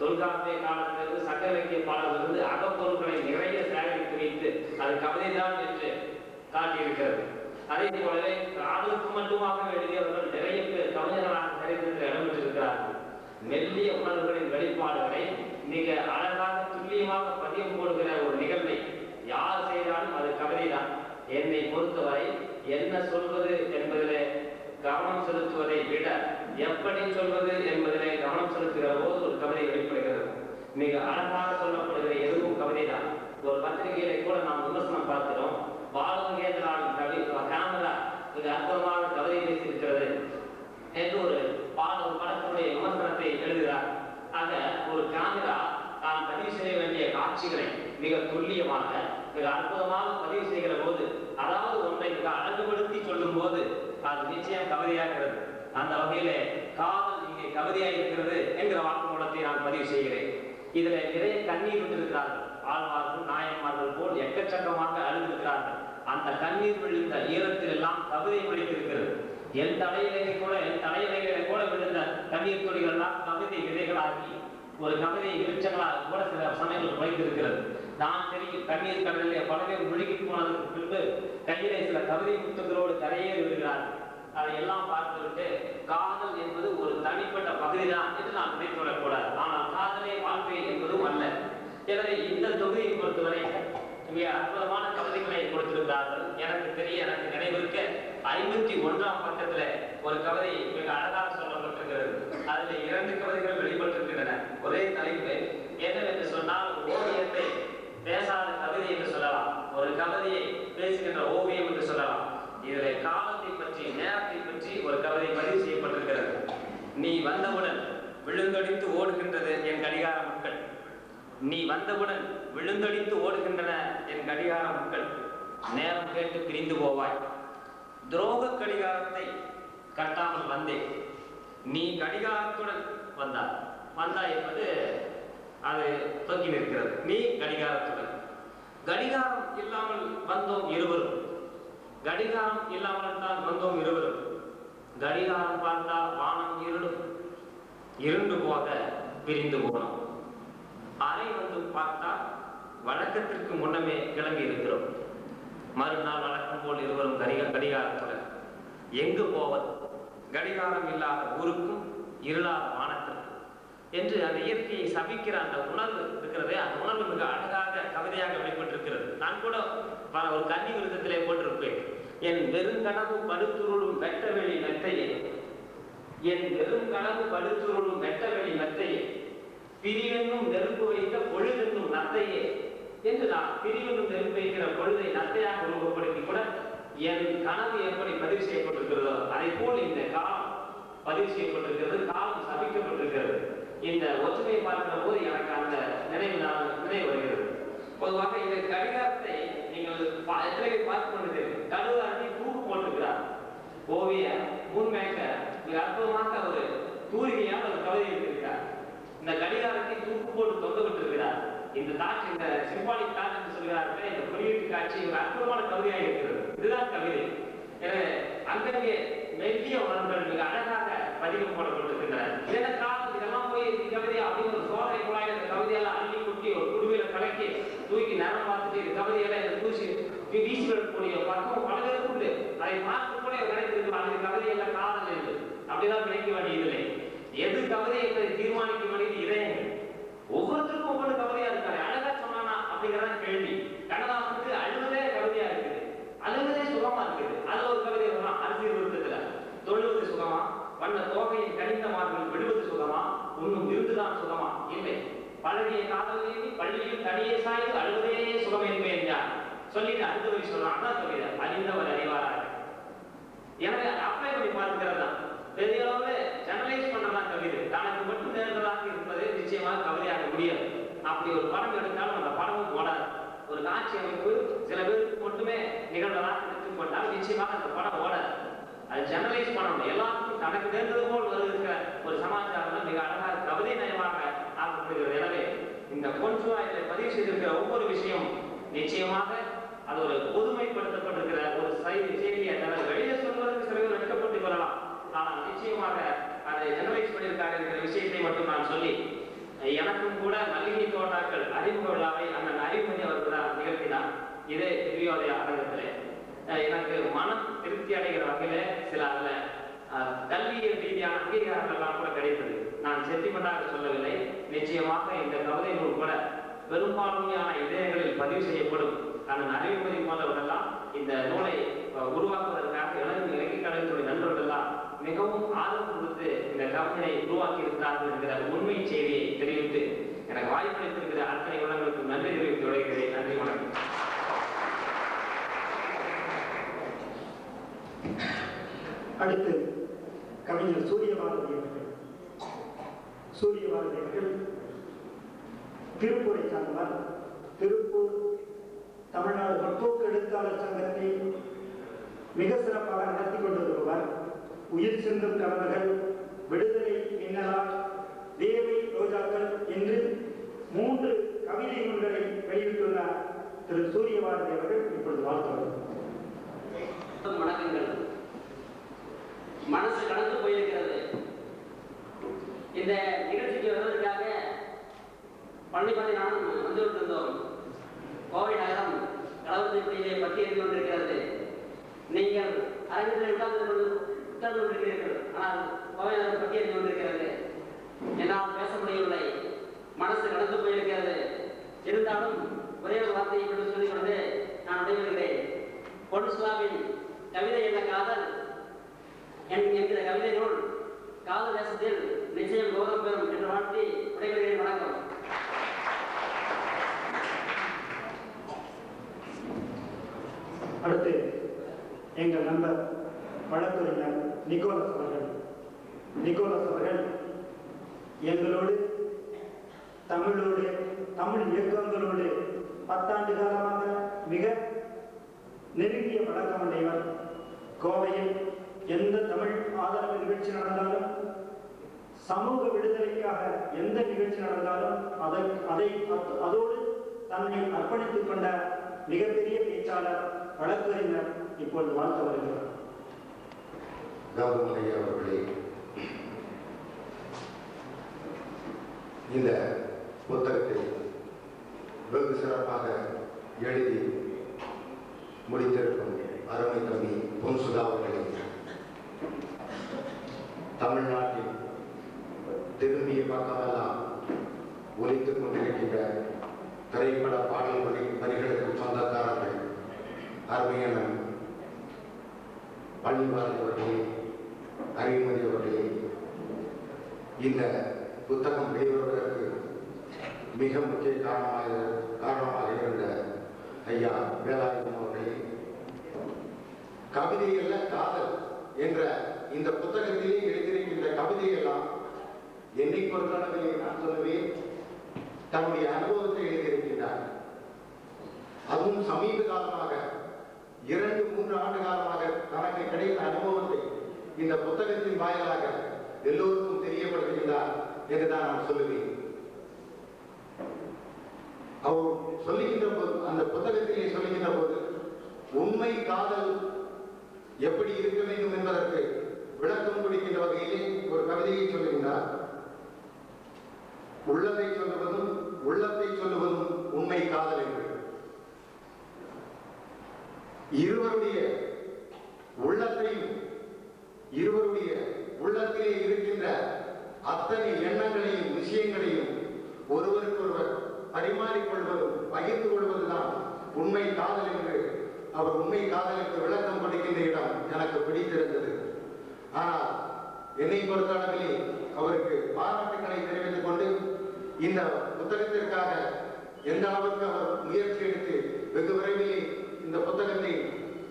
தொல்காப்பிய காலத்திலிருந்து சங்க இலக்கிய பாடலிருந்து அகப்பொருள்களை நிறைய சேகரித்து வைத்து அது கவிதை தான் என்று காட்டியிருக்கிறது. அதே போலவே காதலுக்கு மட்டுமாக எழுதியவர்கள் நிறைய பேர் கவிஞர்களாக சரித்திரத்தில் இடம்பெற்றிருக்கிறார். மெல்லிய உணர்வுகளின் வெளிப்பாடுகளை மிக அழகாக துல்லியமாக பதியம் போடுகிற ஒரு நிகழ்வை யார் செய்தாலும் அது கவிதை தான். என்னை பொறுத்தவரை என்ன சொல்வது என்பதிலே கவனம் செலுத்துவதை விட எப்படி சொல்வது என்பதிலே கவனம் செலுத்துகிற போது ஒரு கவிதை வெளிப்படுகிறது. மிக அழகாக சொல்லப்படுகிற எதுவும் கவிதை தான். ஒரு பத்திரிகையிலே கூட நாம் விமர்சனம் பார்க்கிறோம். பாலகேந்திராவின் கவி கேமரா மிக அற்புதமாக கவிதை பேசியிருக்கிறது என்று ஒரு படத்தினுடைய விமர்சனத்தை எழுதுகிறார். ஆக ஒரு கேமரா தான் பதிவு செய்ய வேண்டிய காட்சிகளை மிக துல்லியமாக மிக அற்புதமாக பதிவு செய்கிற போது, அதாவது ஒன்றை மிக அழகுபடுத்தி சொல்லும் போது அது நிச்சயம் கவிதையாகிறது. அந்த வகையிலே காதல் இங்கே கவிதையாக இருக்கிறது என்கிற வாக்குமூலத்தை நான் பதிவு செய்கிறேன். இதுல நிறைய கண்ணீர் விட்டிருக்கிறார்கள். ஆழ்வார்கள் நாயன்மார்கள் போல் எக்கச்சக்கமாக அழுதிருக்கிறார்கள். அந்த கண்ணீர் விழுந்த ஈரத்தில் எல்லாம் கவிதை படித்திருக்கிறது. என் தலையிலே கூட விழுந்த கண்ணீர் துளிகள் எல்லாம் கவிதை விதைகளாகி ஒரு கவிதை விருட்சங்களாக கூட சில சமயங்கள் வைத்திருக்கிறது. நான் தெரியும் கண்ணீர் கடலிலே பல பேர் முழுகி போனதற்கு பின்பு கையிலே சில கவிதை முத்துகளோடு கரையேறி விடுகிறார்கள். அதை எல்லாம் பார்த்துவிட்டு காதல் என்பது ஒரு தனிப்பட்ட பகுதி தான் என்று நான் நினைத்துவிடக்கூடாது. ஆனால் காதலே வாழ்க்கை என்பதும் அல்ல. எனவே இந்த தொகுதியை பொறுத்தவரை மிக அற்புதமான கவிதைகளை கொடுத்திருக்கிறார்கள். எனக்கு நினைவிருக்க 51ஆம் பக்கத்துல ஒரு கவிதை மிக அழகாக சொல்லப்பட்டிருக்கிறது. அதில் 2 கவிதைகள் வெளிப்பட்டிருக்கின்றன. ஒரே தலைப்பு என்னவென்று சொன்னால் ஓவியத்தை பேசாத கவிதை என்று சொல்லலாம், ஒரு கவிதையை பேசுகின்ற ஓவியம் என்று சொல்லலாம். இதில் காலத்தை பற்றி நேரத்தை பற்றி ஒரு கவிதை பதிவு செய்யப்பட்டிருக்கிறது. நீ வந்தவுடன் விழுந்தடித்து ஓடுகின்றது என் கடிகார முட்கள். நீ வந்தவுடன் விழுந்தடித்து ஓடுகின்றன என் கடிகார முட்கள். நேரம் கேட்டு பிரிந்து போவாய். துரோக கடிகாரத்தை கட்டாமல் வந்தேன். நீ கடிகாரத்துடன் வந்தாய் என்பது அது தொங்கி நிற்கிறது. நீ கடிகாரத்துடன். கடிகாரம் இல்லாமல் வந்தோம் இருவரும். கடிகாரம் இல்லாமல் தான் வந்தோம் இருவரும். கடிகாரம் பார்த்தால் வானம் இருண்டு போக பிரிந்து போனோம். அறை வந்து பார்த்தால் வழக்கத்திற்கு முன்னமே கிளம்பி இருக்கிறோம். மறுநாள் வழக்கம் போல் இருவரும் கடிகாரத்துடன். எங்கு போவது? கடிகாரம் இல்லாத ஊருக்கும் இருளாத வானத்திற்கும் என்று அந்த இயற்கையை சபிக்கிற அந்த உணர்வு இருக்கிறதே, அந்த உணர்வு மிக அழகாக கவிதையாக வெளிப்பட்டிருக்கிறது. நான் கூட ஒரு கன்னி விருத்தத்திலே போட்டிருப்பேன். என் வெறுங்கனவு படுத்துருளும் வெட்டவெளி மெத்தையே, என் வெறுங்கனவு படுத்துருளும் வெட்டவெளி மெத்தையே, பிரிவென்னும் நெருப்பு வைத்த பொழுதென்னும் நத்தையே என்று நான் பிரிவென்னும் நெருப்பு வைக்கிற பொழுதை நத்தையாக உருவப்படுத்தி கூட என் கனவு எப்படி பதிவு செய்யப்பட்டிருக்கிறதோ அதை போல் இந்த காலம் பதிவு செய்யப்பட்டிருக்கிறது. காலம் சபிக்கப்பட்டிருக்கிறது. இந்த ஒற்றுமையை பார்க்கிற போது எனக்கு அந்த நினைவு வருகிறது. பொதுவாக இந்த கடிகாரத்தை நீங்கள் எத்தனை பார்த்து கொண்டது, கடுகாரத்தை தூக்கு போட்டிருக்கிறார் ஓவிய முன்மேக்க மிக அற்புதமாக ஒரு தூரிகையான ஒரு கவிதை இருக்கிறார். இந்த கடிகாரத்தை தூக்கு போட்டு தொங்க விட்டிருக்கிறார். இந்த காட்சி, இந்த சிம்பாலிக் காட்சி என்று சொல்கிறார்கள், இந்த குறியீட்டு காட்சி ஒரு அற்புதமான கவிதையாக இருக்கிறது. இதுதான் கவிதை. எனவே அங்கங்கே மெல்லிய உணர்வுகள் மிக அழகாக பதிவு போடப்பட்டிருக்கின்றன. இதெல்லாம் போய் கவிதை அப்படின்னு ஒரு சோதனை குழாயில் இந்த கவிதையெல்லாம் அள்ளி குட்டி ஒரு குடுவையில கலக்கி தூக்கி நேரம் பார்த்துட்டு இந்த கவிதையெல்லாம் தூசி வீசி விடக்கூடிய பக்கம் பல பேருக்கு உண்டு. அதை பார்த்து கூட நினைத்திருக்கலாம் அந்த கவிதையெல்லாம் காதல் என்று. அப்படிதான் நினைக்க வேண்டியதில்லை. எது கவிதை என்பதை தீர்மானிக்க வேண்டியது இதயங்கள். ஒவ்வொருத்தருக்கும் ஒவ்வொரு கவிதையா இருக்காரு. அழகா சொன்னானா அப்படிங்கிறதா கேள்வி. கண்ணதாசனுக்கு அழுவதே கவிதையா இருக்குது, அழுவதே சுகமா இருக்குது. அது ஒரு கவிதை சொல்லலாம். அரசியல் விருத்தத்துல தொழுவது சுகமா, வண்ண தோகையின் கனிந்த மார்கள் விடுவது சுகமா, உன்னும் விருந்துதான் சுகமா? இல்லை. பழகிய காதல் நீதி பள்ளியில் தனியே சாய்ந்து அழுவதே சுகம் என்பேன் யார் சொல்லிட்டு அடுத்த வரி சொல்லலாம். அதான் கவிதை. அறிந்தவர் அறிவாராக. எனவே அப்ளை பண்ணி பார்க்கிறதா பெரிய அளவுல ஜெனரலைஸ் பண்றதான் கவிதை. தனக்கு மட்டும் நேர்ந்ததாக இருப்பது நிச்சயமாக கவிதையாக முடியாது. அப்படி ஒரு படம் எடுத்தாலும் அந்த படமும் ஓடாது. ஒரு காட்சி அமைப்பு சில பேருக்கு மட்டுமே நிகழ்வதாக எடுத்துக்கொண்டால் நிச்சயமாக அந்த படம் ஓடாது. அது ஜெனரலைஸ் பண்ணணும். எல்லாருக்கும் தனக்கு நேர்ந்தது போல் வருகிற ஒரு சமாச்சாரம் தான் மிக அழகாக கவிதை நயமாக ஆக்கப்படுகிறது. எனவே இந்த பொன்சுவாயில பதிவு செய்திருக்கிற ஒவ்வொரு விஷயம் நிச்சயமாக அது ஒரு பொதுமைப்படுத்தப்பட்டிருக்கிற ஒரு செய்தியை தவிர வெளியே சொல்வதற்கு சில பேர் வெட்கப்பட்டு வரலாம். ஆனால் நிச்சயமாக அதை ஜெனரலைஸ் பண்ணியிருக்காங்க இருக்கிற விஷயத்தை மட்டும் நான் சொல்லி, எனக்கும் கூட மல்லிகை தோட்டாக்கள் அறிமுக விழாவை அண்ணன் அறிவுமதி அவர்கள் தான் நிகழ்த்தினார். இதே திவ்யோதய அரங்கத்திலே எனக்கு மனம் திருப்தி அடைகிற வகையில சில அதில் கல்வியல் ரீதியான அங்கீகாரங்கள்லாம் கூட கிடைத்தது. நான் செட்டிமன்ற தனிப்பட்டாக சொல்லவில்லை. நிச்சயமாக இந்த கவிதை நூல் கூட பெரும்பான்மையான இதயங்களில் பதிவு செய்யப்படும். அண்ணன் அறிவுமதி போன்றவர்களெல்லாம் இந்த நூலை உருவாக்குவதற்காக இலங்கை கலைத்துறை நண்பர்களெல்லாம் மிகவும் ஆர்வம் கொடுத்து இந்த கவிதையை உருவாக்கி இருக்கிறார்கள் என்கிற உண்மை செய்தியை தெரிவித்து எனக்கு வாய்ப்பளித்திருக்கிற அத்தனை உள்ளங்களுக்கு நன்றி தெரிவித்து விடைகிறேன். நன்றி, வணக்கம். அடுத்து கவிஞர் சூரியபாரதி அவர்கள். சூரியபாரதி அவர்கள் திருப்பூரை சார்ந்தவர். திருப்பூர் தமிழ்நாடு முற்போக்கு எழுத்தாளர் சங்கத்தை மிக சிறப்பாக நடத்தி கொண்டிருப்பவர். உயிர் சிந்தும் கலவர்கள், விடுதலை மின்னலா, தேவை ரோஜாக்கள் என்று 3 கவிதை நூல்களை வெளியிட்டுள்ளார் திரு சூரியபாரதி அவர்கள். இப்பொழுது வாழ்த்துவார். வணக்கங்கள். மனசு கடந்து போயிருக்கிறது. இந்த நிகழ்ச்சிக்கு வருவதற்காக பழனிப்பட்டி நானும் வந்து கொண்டிருந்தோம். கோவை நகரம் கலவரத்திலே பற்றி எறிந்து கொண்டிருக்கிறது. நீங்கள் அரங்கத்தில் உட்கார்ந்து கொண்டிருக்கிறீர்கள். ஆனால் கோவை நகரம் பற்றி எறிந்து கொண்டிருக்கிறது. என்னால் பேச முடியவில்லை. மனசு கடந்து போயிருக்கிறது. இருந்தாலும் ஒரே ஒரு வார்த்தையை மட்டும் சொல்லிக் கொண்டு நான் விடைபெறுகிறேன். பொன்சுலாவின் கவிதை என்ற காதல் என்கிற கவிதை நூல் காதல் தேசத்தில் நிச்சயம் கௌரவம் பெறும் என்று வாழ்த்தி விடைபெறுகிறேன். வணக்கம். அடுத்து எங்கள் நண்பர் வழக்கறிஞர் நிக்கோலஸ் அவர்கள். நிக்கோலஸ் அவர்கள் எங்களோடு தமிழோடு தமிழ் இயக்கங்களோடு 10 ஆண்டு காலமாக மிக நெருங்கிய பழக்கம் உடையவர். கோவையில் எந்த தமிழ் ஆதரவு நிகழ்ச்சி நடந்தாலும், சமூக விடுதலைக்காக எந்த நிகழ்ச்சி நடந்தாலும் அதோடு தன்னை அர்ப்பணித்துக் கொண்ட மிகப்பெரிய பேச்சாளர், வழக்கறிஞர். இப்பொழுது வாழ்த்து வருகிறார். கௌதம் ஐயா அவர்களே, இந்த புத்தகத்தை வெகு சிறப்பாக எழுதி முடித்திருக்கும் அருமை தம்பி பொன்சுதா அவர்களே, தமிழ்நாட்டில் திரும்பிய பக்கமெல்லாம் ஒலித்துக் கொண்டிருக்கின்ற திரைப்பட பாடல் வரிகளுக்கு சொந்தக்காரர்கள் அருமையான பழனிபாரதி அவர்களே, அறிவுமதி அவர்களே, இந்த புத்தகம் வெளிவருவதற்கு மிக முக்கிய காரணமாக இருந்த ஐயா வேலாயுதம் அவர்களே, கவிதையல்ல காதல் என்ற இந்த புத்தகத்திலே எழுதியிருக்கின்ற கவிதையெல்லாம் என்னை பொறுத்தளவிலே நான் சொல்லுவேன், தன்னுடைய அனுபவத்தை எழுதியிருக்கின்றார். அதுவும் சமீப காலமாக 2-3 ஆண்டு காலமாக தனக்கு கிடைத்த அனுபவத்தை இந்த புத்தகத்தின் வாயிலாக எல்லோருக்கும் தெரியப்படுத்துகின்றார் என்றுதான் நான் சொல்லுவேன். அவர் சொல்லுகின்ற போது, அந்த புத்தகத்திலே சொல்லுகின்ற போது, உண்மை காதல் எப்படி இருக்க வேண்டும் என்பதற்கு விளக்கம் கொடுக்கின்ற வகையிலே ஒரு கவிதையை சொல்லுகின்றார். உள்ளத்தை சொல்லுவதும் உள்ளத்தை சொல்லுவதும் உண்மை காதல் என்று. இருவருடைய உள்ளத்திலே இருக்கின்ற அத்தனை எண்ணங்களையும் விஷயங்களையும் ஒருவருக்கொருவர் பரிமாறிக்கொள்வதும் பகிர்ந்து கொள்வதுதான் உண்மை காதல் என்று அவர் உண்மை காதலுக்கு விளக்கம் கொடுக்கின்ற இடம் எனக்கு பிடித்திருந்தது. ஆனால் என்னை பொறுத்தளவிலே அவருக்கு பாராட்டுக்களை தெரிவித்துக் கொண்டு, இந்த புத்தகத்திற்காக எந்த அளவுக்கு அவர் முயற்சி எடுத்து வெகு விரைவிலே இந்த புத்தகத்தை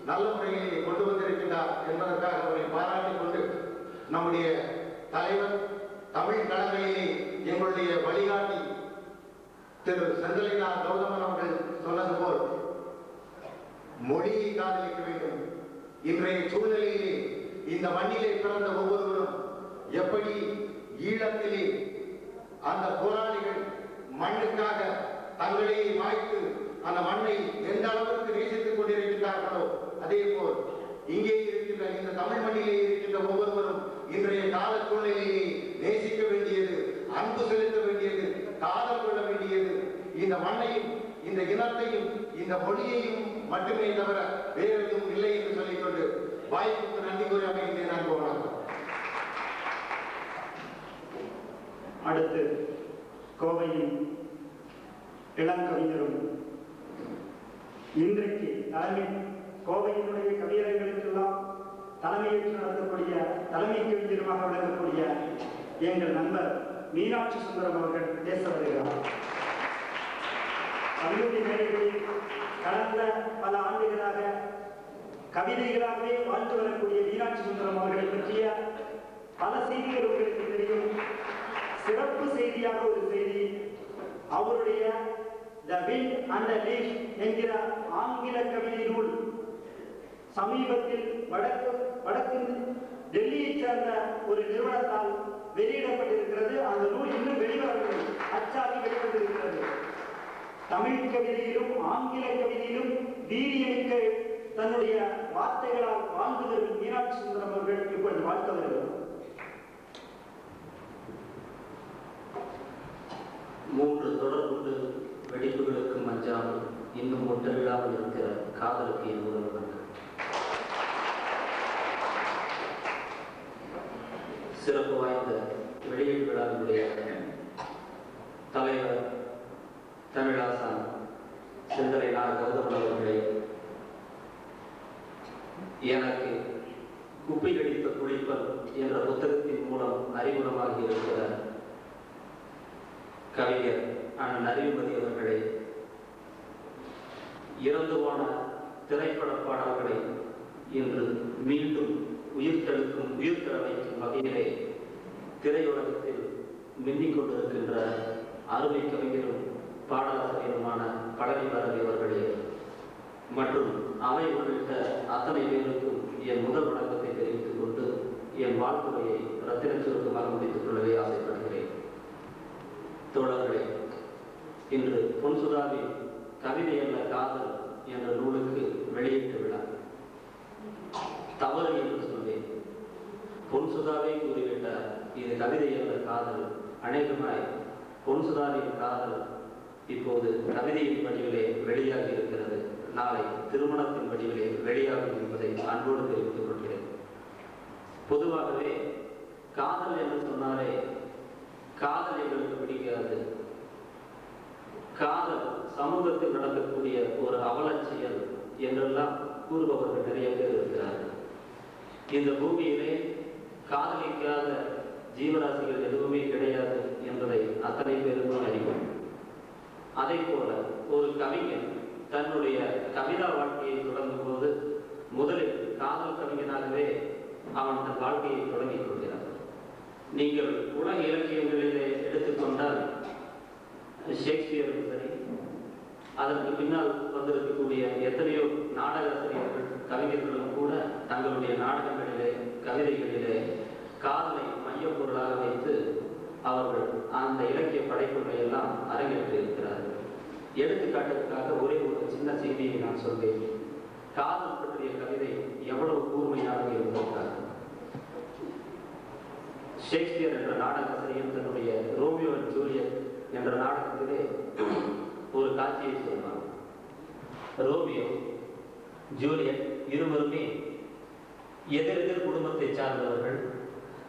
நல்ல முறையிலே கொண்டு வந்திருக்கின்றார் என்பதற்காக அவரை பாராட்டிக் கொண்டு, நம்முடைய தலைவர் தமிழ் களங்களிலே எங்களுடைய வழிகாட்டி திரு செந்தலைநாத் கௌதமன் அவர்கள் சொன்னது போல் மொழியை காதலிக்க வேண்டும். இன்றைய சூழ்நிலையிலே இந்த மண்ணிலே பிறந்த ஒவ்வொருவரும் எப்படி ஈழத்திலே அந்த போராளிகள் மண்ணுக்காக தங்களையே மாய்த்து அந்த மண்ணை எந்த அளவிற்கு நேசித்துக் கொண்டிருக்கின்றார்களோ, அதே போல் இங்கே இருக்கின்ற இந்த தமிழ் மண்ணிலே இருக்கின்ற ஒவ்வொருவரும் இன்றைய கால சூழ்நிலையை நேசிக்க வேண்டியது, அன்பு செலுத்த வேண்டியது, காதல் கொள்ள வேண்டியது இந்த மண்ணையும் இந்த இனத்தையும் இந்த மொழியையும் மட்டுமே தவிர வேறு எதுவும் இல்லை என்று சொல்லிக்கொண்டு வாய்ப்புக்கு நன்றி கூறி அமைகின்றேன். அன்பு வணக்கம். அடுத்து கோவையின் இளங்கவிஞரும் இன்றைக்கு கோவையினுடைய கவியரங்களுக்கெல்லாம் தலைமையேற்று நடத்தக்கூடிய தலைமை கவிஞருமாக விளங்கக்கூடிய எங்கள் நண்பர் மீனாட்சி சுந்தரம் அவர்கள் பேச வருகிறார். கல்லூரி மேடைகளில் கடந்த பல ஆண்டுகளாக கவிதைகளாகவே வாழ்ந்து வரக்கூடிய மீனாட்சி சுந்தரம் அவர்களை பற்றிய பல செய்திகள் உங்களுக்கு தெரியும். சிறப்பு செய்தியாக ஒரு செய்தி, அவருடைய the wind and the leaf என்கிற ஆங்கில கவிதை நூல் சமீபத்தில் வடக்கு டெல்லியை சேர்ந்த ஒரு நிறுவனத்தால் வெளியிடப்பட்டிருக்கிறது. அந்த நூல் இன்னும் வெளிவரவில்லை, அச்சாகி வெளிவந்திருக்கிறது. தமிழ் கவிதையிலும் ஆங்கில கவிதையிலும் வீரியமிக்க தன்னுடைய வார்த்தைகளால் வாழ்ந்து வரும் மீனாட்சி சுந்தரம் அவர்கள் இப்பொழுது வாழ்த்த வருகிறார். 3 தொடர்புண்டு வெடிப்புகளுக்கு மஞ்சாமல் இன்னும் ஒன்றில்லாமல் இருக்கிற காதலுக்கு என் உறவுகள். சிறப்பு வாய்ந்த வெளியீட்டு விழாவினுடைய தலைவர் தமிழாசான் சிந்தனை கௌதமன் அவர்களே, எனக்கு குப்பை கடித்த குளிப்பல் என்ற புத்தகத்தின் மூலம் அறிமுகமாகி இருக்கிற கவிஞர் அண்ணன் அறிவுமதி அவர்களே, இறந்து போன திரைப்பட பாடல்களை இன்று மீண்டும் உயிர்த்தெழ வைக்கும் வகையிலே திரையுலகத்தில் மின்னிக் கொண்டிருக்கின்ற அருமை கவிஞரும் பாடலாசிரியருமான பழனி பாரதி அவர்களே மற்றும் அவை உள்ளிட்ட அத்தனை பேருக்கும் என் முதல் வணக்கத்தை தெரிவித்துக் கொண்டு என் வாழ்த்துறையை ரத்தின சுருக்கமாக முடித்துக் கொள்ளவே ஆசைப்படுகிறேன். தோழர்களே, இன்று பொன்சுதாவின் கவிதை அல்ல காதல் என்ற நூலுக்கு வெளியீட்டு விழா. தவறு என்று சொல்வேன். பொன்சுதாவை கூறிவிட்டார், இது கவிதை அல்ல காதல். அநேகமாய் பொன்சுதாவின் காதல் இப்போது கவிதையின் வடிவிலே வெளியாகி இருக்கிறது. நாளை திருமணத்தின் வடிவிலே வெளியாகும் என்பதை அன்போடு தெரிவித்துக் கொள்கிறேன். பொதுவாகவே காதல் என்று சொன்னாலே காதல் எங்களுக்கு பிடிக்காது. காதல் சமூகத்தில் நடக்கக்கூடிய ஒரு அவலட்சியல் என்றெல்லாம் கூறுபவர்கள் நிறைய பேர் இருக்கிறார்கள். இந்த பூமியிலே காதலிக்காத ஜீவராசிகள் எதுவுமே கிடையாது என்பதை அத்தனை பேருக்கும் அறிவோம். அதே போல ஒரு கவிஞன் தன்னுடைய கவிதா வாழ்க்கையை தொடங்கும் போது முதலில் காதல் கவிஞனாகவே அவன் தன் வாழ்க்கையை தொடங்கிக் கொள்கிறார். நீங்கள் உலக இலக்கியங்களிலே எடுத்துக்கொண்டால் ஷேக்ஸ்பியரும் சரி, அதற்கு பின்னால் வந்திருக்கக்கூடிய எத்தனையோ நாடகாசிரியர்கள் கவிஞர்களும் கூட தங்களுடைய நாடகங்களிலே கவிதைகளிலே காதலை மைய பொருளாக வைத்து அவர்கள் அந்த இலக்கிய படைப்புகளை எல்லாம் அரங்கேற்றி இருக்கிறார்கள். எடுத்துக்காட்டுக்காக ஒரே ஒரு சின்ன செய்தியை நான் சொல்வேன். காதல் பற்றிய கவிதை எவ்வளவு கூர்மையாக இருந்திருக்கிறார். ஷேக்ஸ்பியர் என்ற நாடகாசிரியர் தன்னுடைய ரோமியோ அண்ட் ஜூலியட் என்ற நாடகத்திலே ஒரு காட்சியை சொல்வார். ரோமியோ ஜூலியட் இருவருமே எதிரெதிர் குடும்பத்தை சார்ந்தவர்கள்.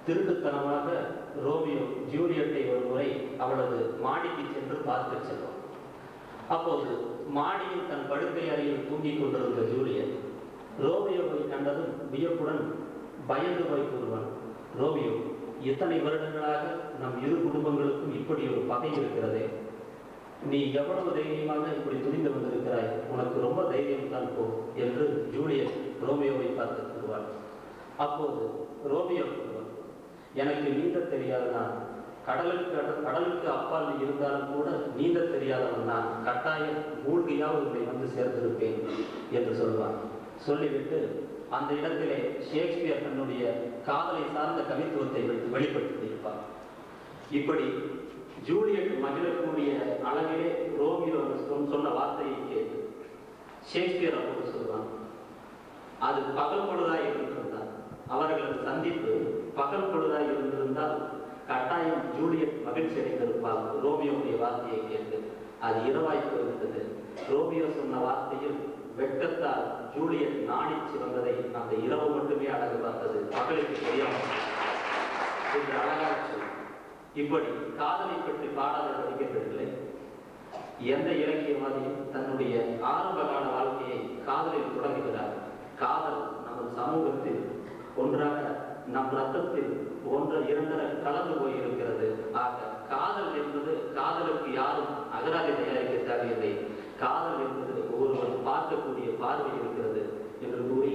திருட்டுத்தனமாக ரோமியோ ஜூலியட்டை ஒரு முறை அவளது மாடிக்கு சென்று பார்க்க செல்வார். அப்போது மாடியில் தன் படுக்கை அறையில் தூங்கிக் கொண்டிருந்த ஜூலியட் ரோமியோவை கண்டதும் வியப்புடன் பயந்து போய் கூறுவான், ரோமியோ, இத்தனை வருடங்களாக நம் இரு குடும்பங்களுக்கும் இப்படி ஒரு பகை இருக்கிறதே, நீ எவ்வளவு தைரியமாக இப்படி துணிந்து வந்திருக்கிறாய், உனக்கு ரொம்ப தைரியம் தான் போ என்று ஜூலியட் ரோமியோவை பார்த்து கூறுவாள். அப்போது ரோமியோ கூறுவான், எனக்கு நீந்த தெரியாத நான், கடலுக்கு அப்பால் இருந்தாலும் கூட நீந்த தெரியாதவன் நான், கட்டாயம் மூழ்கியாவது உங்களை வந்து சேர்ந்திருப்பேன் என்று சொல்வான். சொல்லிவிட்டு அந்த இடத்திலே ஷேக்ஸ்பியர் தன்னுடைய காதலை சார்ந்த கவித்துவத்தை வெளிப்படுத்தியிருப்பார். இப்படி ஜூலியட் மகிழக்கூடிய அளவிலே ரோமியோ சொன்ன வார்த்தையை கேட்டு ஷேக்ஸ்பியர் அப்போது சொல்வான், அது பகல் பொழுதாய் இருந்திருந்தால், அவர்களது சந்திப்பு பகல் பொழுதாய் இருந்திருந்தால் கட்டாயம் ஜூலியட் மகிழ்ச்சி அடைந்திருப்பார் ரோமியோவுடைய வார்த்தையை கேட்டு. அது இரவாய் போய்விட்டது. ரோமியோ சொன்ன வார்த்தையில் வெட்கத்தால் ஜூலியட் நாணிச்சு வந்ததை அந்த இரவு மட்டுமே அழகு பார்த்தது, பகலுக்கு தெரியாமல் என்று அழகாக சொல். இப்படி காதலை பற்றி பாடாத கவிஞர்களில்லை. எந்த இலக்கியவாதியும் தன்னுடைய ஆரம்ப கால வாழ்க்கையை காதலில் தொடங்குகிறார். காதல் நமது சமூகத்தில் ஒன்றாக நம் ரத்தத்தில் இரண்டரை கலந்து போயிருக்கிறது. ஆக காதல் என்பது காதலுக்கு யாரும் அகராதி தயாரிக்க தேவையில்லை. காதல் என்பது ஒருவர் பார்க்கக்கூடிய பார்வை இருக்கிறது என்று கூறி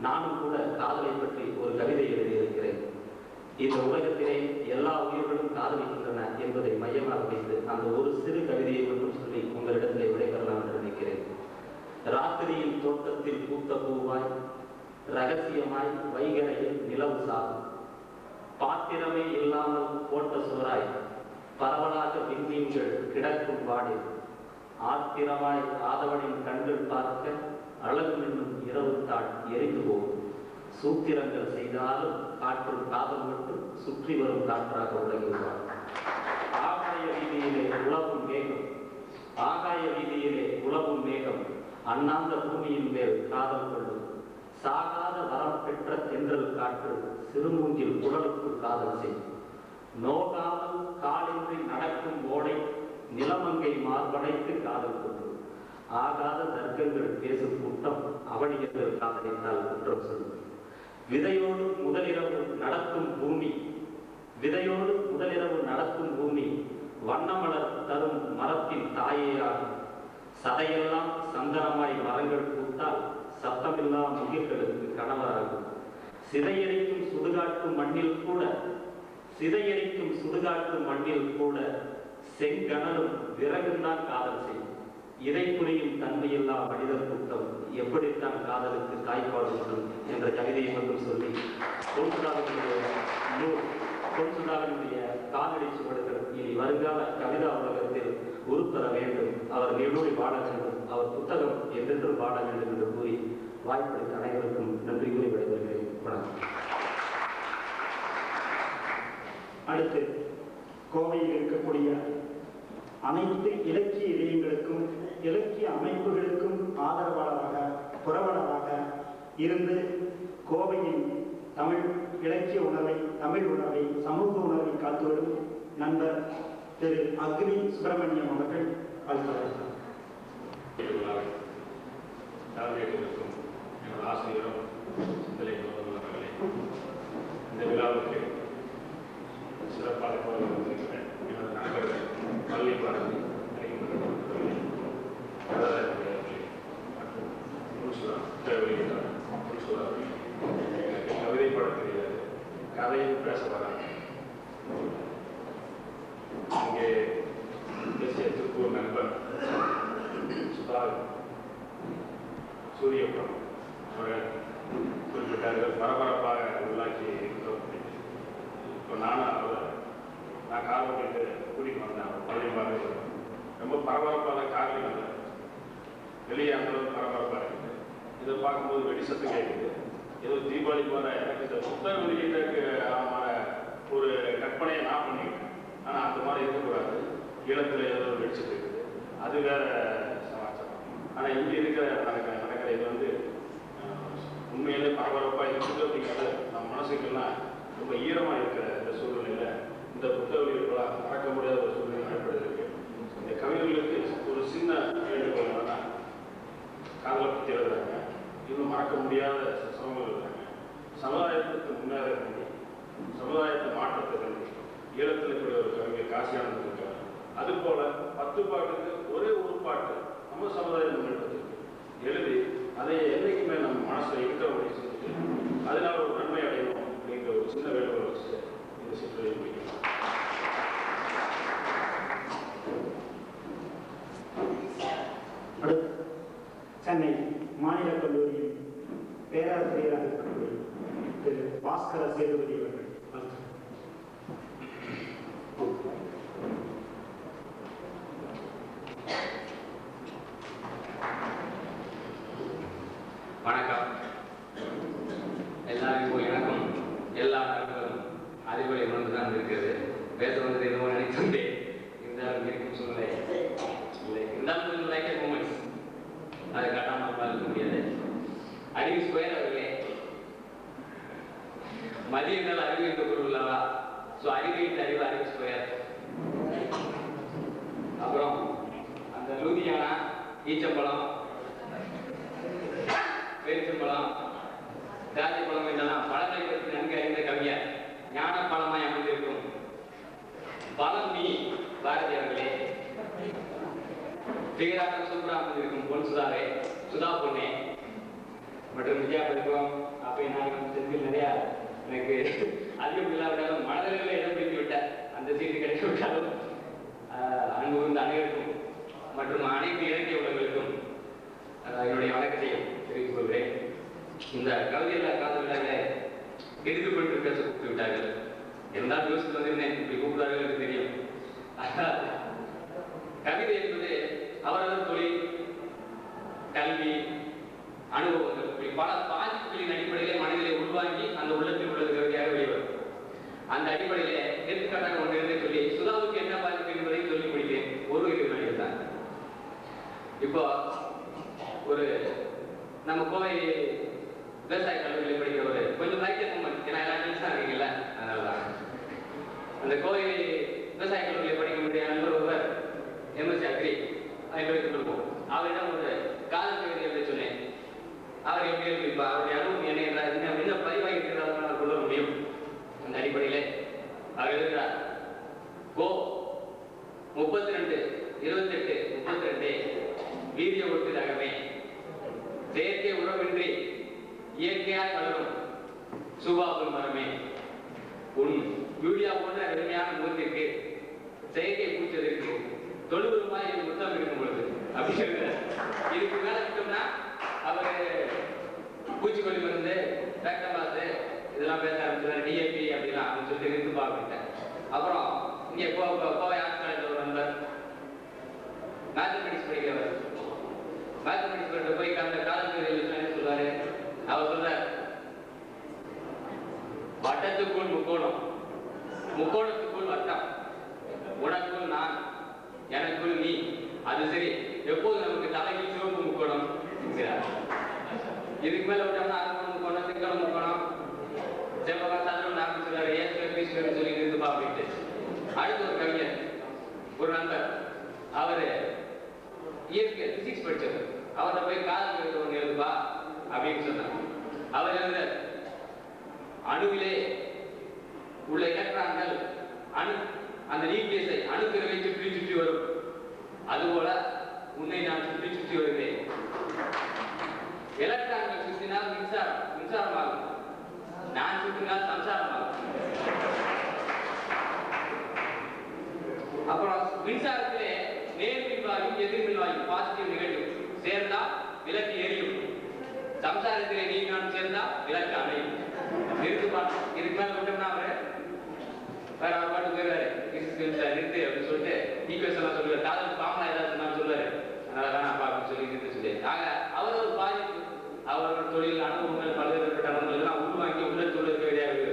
நானும் கூட காதலை பற்றி ஒரு கவிதை எழுதியிருக்கிறேன். இந்த உலகத்திலே எல்லா உயிர்களும் காதலிக்கின்றன என்பதை மையமாக வைத்து அந்த ஒரு சிறு கவிதையை மட்டும் சொல்லி உங்களிடத்திலே விடைபெறலாம் என்று நினைக்கிறேன். ராத்திரியின் தோட்டத்தில் பூத்த பூவாய், ரகசியமாய் வைகரையில் நிலவு சாகும், பாத்திரமே இல்லாமல் போட்ட சோறாய் பரவலாக விண்மீன்கள் கிடக்கும் பாடில், ஆத்திரமாய் ஆதவனின் கண்கள் பார்க்க அழகு என்னும் இரவு தாள் எரிந்து போகும், சூத்திரங்கள் செய்தாலும் காற்றும் காதல் மட்டும் சுற்றி வரும் காற்றாக உலகுவார். ஆகாய வீதியிலே உலவும் மேகம், ஆகாய வீதியிலே உலவும் மேகம் அண்ணாந்த பூமியின் மேல் காதல் கொள்ளும், சாகாத வரம் பெற்ற தென்றல் காற்று சிறுமூங்கில் குடலுக்குள் காதல் செய்யும், நோகாமல் காலின்றி நடக்கும் ஓடை நிலமங்கை மார்படைத்து காதல் கொள்ளும், ஆகாத தர்க்கங்கள் பேசும் கூட்டம் அவனியர்கள் காதலித்தால் குற்றம் சொல்லும், விதையோடு முதலிரவு நடக்கும் பூமி, விதையோடு முதலிரவு நடக்கும் பூமி வண்ணமலர் தரும் மரத்தின் தாயேயாகும், சதையெல்லாம் சந்தனமாய் மரங்கள் பூத்தால் சத்தமில்லா முகில்களுக்கு கணவராகும், சிதையரிக்கும் சுடுகாட்டும் மண்ணில் கூட, சிதையரிக்கும் சுடுகாட்டும் மண்ணில் கூட செங்கணலும் விறகுந்தான் காதல் செய்யும், இதை புரியும் தன்மையில்லா மனிதர் கூட்டம் எப்படித்தான் காதலுக்கு தாய்ப்பாடு வரும் என்ற கவிதையை மட்டும் சொல்லி பொன்சுதாவினுடைய காலடி சுவடுகள் இனி வருங்கால கவிதா உலகத்தில் உருப்பெற வேண்டும், அவர் நெடுநூறி பாட வேண்டும், அவர் புத்தகம் என்றென்றும் பாட வேண்டும் என்று கூறி வாய்ப்பளித்த அனைவருக்கும் நன்றி கூறி விடைபெறுகிறேன். வணக்கம். அடுத்து கோவையில் இருக்கக்கூடிய அனைத்து இலக்கிய இதயங்களுக்கும் இலக்கிய அமைப்புகளுக்கும் ஆதரவாளராக புரவலராக இருந்து கோவையின் தமிழ் இலக்கிய உணர்வை, தமிழ் உணர்வை, சமூக உணர்வை காத்து வரும் நண்பர் திரு அக்னி சுப்பிரமணியம் அவர்கள் வாழ்த்துகிறார். என்னோட ஆசிரியரும் சிந்தனை அவர்களே, இந்த விழாவுக்கு சிறப்பாக வந்திருக்கிறேன். எனது நண்பர்கள் பள்ளி பாரதி எனக்கு கவிதை பாட தெரியாது, கதையும் பேச வராங்க. இங்கே தேசிய திருப்பூர் நண்பர் சூரியபுரம் அவர்கள் குறிப்பிட்டார்கள், பரபரப்பாக உள்ளாக்கி இருக்கிறோம். இப்போ நான் கார் ஓட்டிட்டு கூட்டிகிட்டு வந்தேன். அவர் பள்ளிப்பாக ரொம்ப பரபரப்பான காரில் வந்தேன். வெளியே அந்தளவுக்கு பரபரப்பாக இருக்குது. இதை பார்க்கும்போது வெடி சத்தம் கேட்குது. ஏதோ தீபாவளி போல எனக்கு இந்த புத்தக வெளியீட்டுக்கு ஒரு கற்பனையை நான் பண்ணிக்கிட்டேன். ஆனால் அந்த மாதிரி இருக்கக்கூடாது. ஈழத்தில் ஏதோ வெடிச்சுட்டு இருக்குது, அது வேற சமாச்சாரம். ஆனால் இங்கே இருக்கிற நடக்கிற இது உண்மையிலே பரபரப்பாக இருக்குது அப்படிங்கிறது நம்ம மனசுக்கெல்லாம் ரொம்ப ஈரமாக இருக்கிற இந்த சூழ்நிலையில் இந்த புத்தக வெளியீடுகளாக மறக்க முடியாத ஒரு சூழ்நிலை ஏற்படுத்திருக்கு. இந்த கவிஞர்களுக்கு ஒரு சின்ன வேண்டுகோள் என்னன்னா, காதலை பற்றி எழுதுறாங்க, இன்னும் மறக்க முடியாத சமூகம் எழுதுறாங்க. சமுதாயத்துக்கு முன்னேற வேண்டி, சமுதாயத்தை மாற்றத்தை வேண்டி ஈழத்தில் கூடிய ஒரு கவிஞர் காசியானந்த் இருக்கார். அதுபோல 10 பாட்டுக்கு ஒரே ஒரு பாட்டு நம்ம சமுதாய முன்னேற்றத்திற்கு எழுதி அதை என்றைக்குமே நம்ம மனசில் இருக்கிற முடியும் செஞ்சுட்டு அதனால ஒரு நன்மை அடையணும் அப்படிங்கிற ஒரு சின்ன வேண்டுகோள் வச்சு இந்த சிற்றலை முடியும். சென்னை மாநில கல்லூரியின் பேராசிரியராக இருக்கக்கூடிய திரு பாஸ்கர சேதுபதி அவர்கள். வணக்கம். எல்லாருக்கும் எனக்கும் எல்லா நண்பர்களும் அறிவுரை உணர்ந்து தான் இருக்கிறது. பேச வந்தது எதுவும் நினைத்தேன். இருந்தாலும் இருக்கும் சூழ்நிலை இல்லை. இருந்தாலும் லைக் மூமெண்ட்ஸ் அதை கட்டாமல் பார்க்க முடியாது. அறிவு ஸ்கொயர் அவர்களே, மதிய நாள் அறிவு என்ற பொருள் ஈச்சம்பழம், பேரிச்சம்பழம், திராட்சைப்பழம் என்றெல்லாம் பழங்களை பற்றி நன்கு அறிந்த கவிஞர் ஞான பழமாய் அமைந்திருக்கும் பழம் நீ பாரதி அவர்களே, பிகராக சூப்பராக அமைந்திருக்கும் பொன் சுதாரே, சுதா பொண்ணே மற்றும் விஜயா பெருக்கம் அப்போ நான் செந்தில் நிறையா எனக்கு அதிகம் இல்லாவிட்டாலும் மனதில் இடம் பிடித்து விட்டார். அந்த சீட்டு கிடைத்து விட்டாலும் அன்பு வந்து அனைவருக்கும் மற்றும் அனைத்து இலக்கிய உலகங்களுக்கும் என்னுடைய வணக்கத்தையும் தெரிவித்துக் கொள்கிறேன். இந்த கவிதையில் காதல் விழாவில் எடுத்துக்கொண்டு பேச கூப்பிட்டு விட்டார்கள். இருந்தாலும் யோசித்து வந்திருந்தேன், இப்படி கூப்பிட்டார்கள் எனக்கு தெரியும். கவிதை என்பது அவரவர் தொழில், கல்வி, அனுபவங்கள் இப்படி பல பாதிப்புகளின் அடிப்படையிலே மனதிலே உள்வாங்கி அந்த உள்ளத்தில் உள்ளது கவிதையாக வெளிவரும். அந்த அடிப்படையிலே எடுத்துக்காட்டாக ஒன்று சொல்லி சுதாவுக்கு என்ன பாதிப்பு என்பதை சொல்லி முடித்தேன். ஒரு இது தான் இப்போ ஒரு நம்ம கோவை விவசாய கல்லூரியில் படிக்கிறவர் கொஞ்சம் லைட்டே மூமெண்ட், ஏன்னா எல்லா டென்ஷனாக இருக்கீங்கல்ல, அதனாலதான் அந்த கோவை விவசாய கல்லூரியில் படிக்க முடிய நண்பர் ஒருவர் எம்எஸ்சி அக்ரி கொடுப்போம். அவரிடம் ஒரு காதல் கவிதை எழுத சொன்னேன். அவர் எப்படி எழுதிப்பா, அவருடைய அனுபவம் என்ன என்றால் என்ன பதிவாக இருக்கிறதாக நான் கொள்ள முடியும். அந்த அடிப்படையிலே அவர் எழுதுகிறார், கோ 32 28 32 வீரிய ஒட்டு ரகமே, செயற்கை உறவின்றி இயற்கையாய் வளரும் சுபாபுல் மரமே, உன் யூரியா போன்ற அருமையான முகத்திற்கு செயற்கை பூச்சதற்கு தொழுவருமாய் முத்தம் இருக்கும் பொழுது அப்படிங்கிற இதுக்கு மேல விட்டோம்னா அவர் பூச்சிக்கொல்லி மருந்து, பேக்டமாசு இதெல்லாம் பேச ஆரம்பிச்சார். டிஏபி அப்படிலாம் அப்படின்னு சொல்லிட்டு இருந்து பார்த்துட்டேன். அப்புறம் இங்கே கோவை ஆர்ட்ஸ் காலேஜில் ஒரு நண்பர் மேத்தமெட்டிக்ஸ் படிக்கிறவர், மேத்தமெட்டிக்ஸ் படிக்க போய் அந்த காலத்தில் என்ன சொல்றாரு, அவர் சொல்றார், வட்டத்துக்குள் முக்கோணம், முக்கோணத்துக்குள் வட்டம், உனக்குள் நான், எனக்குள் நீ, அது சரி எப்போது நமக்கு தலையில் சிவப்பு முக்கோணம் என்கிறார். இதுக்கு மேல விட்டோம்னா அறுபது முக்கோணம், சிங்கள முக்கோணம், செவ்வகம், சதுரம் ஆரம்பிச்சுறாரு. ஏன் சொல்லி இருந்துப்பா அப்படின்ட்டு. அடுத்து ஒரு கவிஞர், ஒரு நண்பர், அவரு இயற்கை பிசிக்ஸ் படிச்சவர், அவர்கிட்ட போய் காதல் ஒன்று எழுதுப்பா அப்படின்னு சொன்னார். அவர் எழுத, அணுவிலே உள்ள எலக்ட்ரான்கள் அந்த நியூக்ளியஸை அணுக்கருவை சுற்றி சுற்றி வரும், அதுபோல உன்னை நான் சுற்றி சுற்றி வருகிறேன். எலக்ட்ரான்கள் சுற்றினால் மின்சாரமாகும், நான் சுற்றினால் சம்சாரமாகும். அப்புறம் மின்சாரத்திலே நேர்மின் வாயு எதிர்மின் வாயு பாசிட்டிவ் நெகட்டிவ் சேர்ந்தால் விளக்கு எரியும், சம்சாரத்திலே நீ நான் சேர்ந்தால் விளக்கு அணையும். நிறுத்துப்பான். இதுக்கு மேல விட்டோம்னா அவரு வேற அவர் பாட்டு போயிடுவாரு, நிறுத்து அப்படின்னு சொல்லிட்டு ஈக்குவேஷன் எல்லாம் சொல்லுவாரு. காதல் பாமலா ஏதாவது சொன்னாலும் சொல்லுவாரு, அதனால வேணாப்பா அப்படின்னு சொல்லி நிறுத்த சொல்லி. ஆக அவர் ஒரு பாதிப்பு, அவரோட தொழில் அனுபவங்கள் பல்வேறுபட்ட அனுபவங்கள் எல்லாம் உள்வாங்கி உள்ள தொழில் கவிதையாக.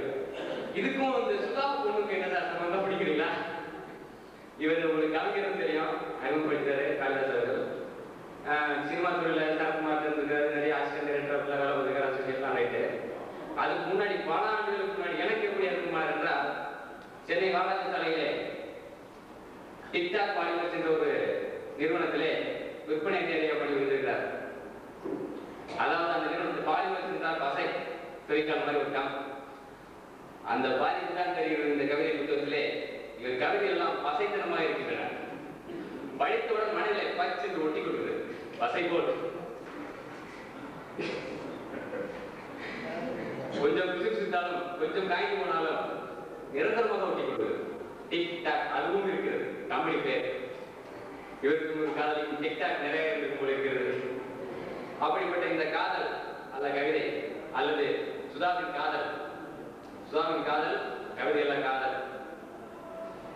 இதுக்கும் இந்த சுதா பொண்ணுக்கு என்ன சம்பந்தம் பிடிக்கிறீங்களா? இவர் உங்களுக்கு கவிஞரும் தெரியும், அறிமுகப்படுத்தாரு காளிதாஸ் அவர்கள். சினிமா துறையில் சரத்குமார் இருந்திருக்காரு, நிறைய ஆசிரியர் டைரக்டர் வேலை பார்த்துருக்காரு, அசோசியேட்லாம் ரைட்டு. அதுக்கு முன்னாடி பல ஆண்டுகளுக்கு முன்னாடி எனக்கு எப்படி இருக்குமாறு என்றால், சென்னை வாராட்சி சாலையிலே டிக்டாக் பாலிமர்ஸ் என்ற ஒரு நிறுவனத்திலே விற்பனை அதிகாரியாக பணி வந்திருக்கிறார். அதாவது அந்த நிறுவனத்தில் பாலிமர்ஸ் என்றால் பசை தொழிற்சாலை மாதிரி விட்டான். அந்த பாதிப்பு தான் தெரிகிறது. இந்த கவிதை புத்தகத்திலே இவர் கவிதை எல்லாம் பசைத்தனமாக இருக்கின்றன. படித்தவுடன் மனதிலே பச்சு என்று ஒட்டி கொடுக்குது, பசை போல். கொஞ்சம் விசித்தாலும் கொஞ்சம் காய்ச்சி போனாலும் நிரந்தரமாக ஒட்டி கொடுக்குது. டிக்டாக் அதுவும் இருக்கிறது, கம்பெனி பேர். இவருக்கு ஒரு காதலிக்கும் டிக்டாக் நிறைய இருக்கும் போல இருக்கிறது. அப்படிப்பட்ட இந்த காதல் அல்ல கவிதை, அல்லது சுதாவின் காதல், சுதாவின் காதல் கவிதை அல்ல காதல்,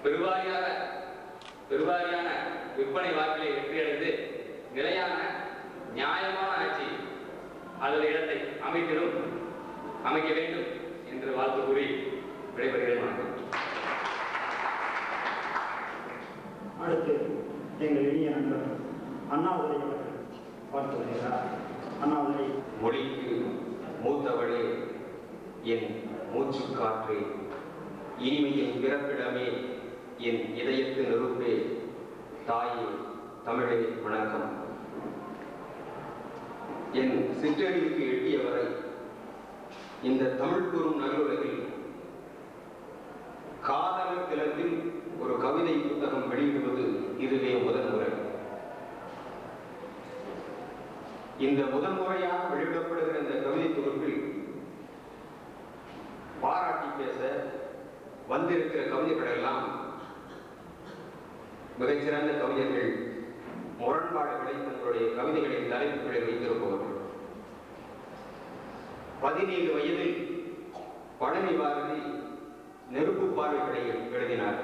பெருவாரியான விற்பனை வாக்கிலே வெற்றியடைந்து நிலையான நியாயமான ஆட்சி அல்லது இடத்தை அமைக்க வேண்டும் என்று வாழ்த்து கூறி விடைபெறுகிறேன். அடுத்து எங்கள் இனிய நண்பர் அண்ணாதுரை அவர்கள் பார்த்து வருகிறார். அண்ணாதுரை. மொழிக்கு மூத்தவளே, என் மூச்சு காற்றே, இனிமையின் பிறப்பிடமே, என் இதயத்து நெருப்பே, தாயே தமிழே வணக்கம். என் சிற்றறிவுக்கு எட்டிய வரை இந்த தமிழ் கூறும் நல்லுலகில் காதல் தினத்தில் ஒரு கவிதை புத்தகம் வெளியிடுவது இதுவே முதன்முறை. இந்த முதன்முறையாக வெளியிடப்படுகிற இந்த கவிதை தொகுப்பில் பாராட்டி பேச வந்திருக்கிற கவிஞர்கள் எல்லாம் மிகச்சிறந்த கவிஞர்கள், முரண்பாடுகளை தங்களுடைய கவிதைகளின் தலைப்புகளை வைத்திருப்பவர்கள். 17 வயதில் பழனி பாரதி நெருப்பு பார்வைகளை எழுதினார்.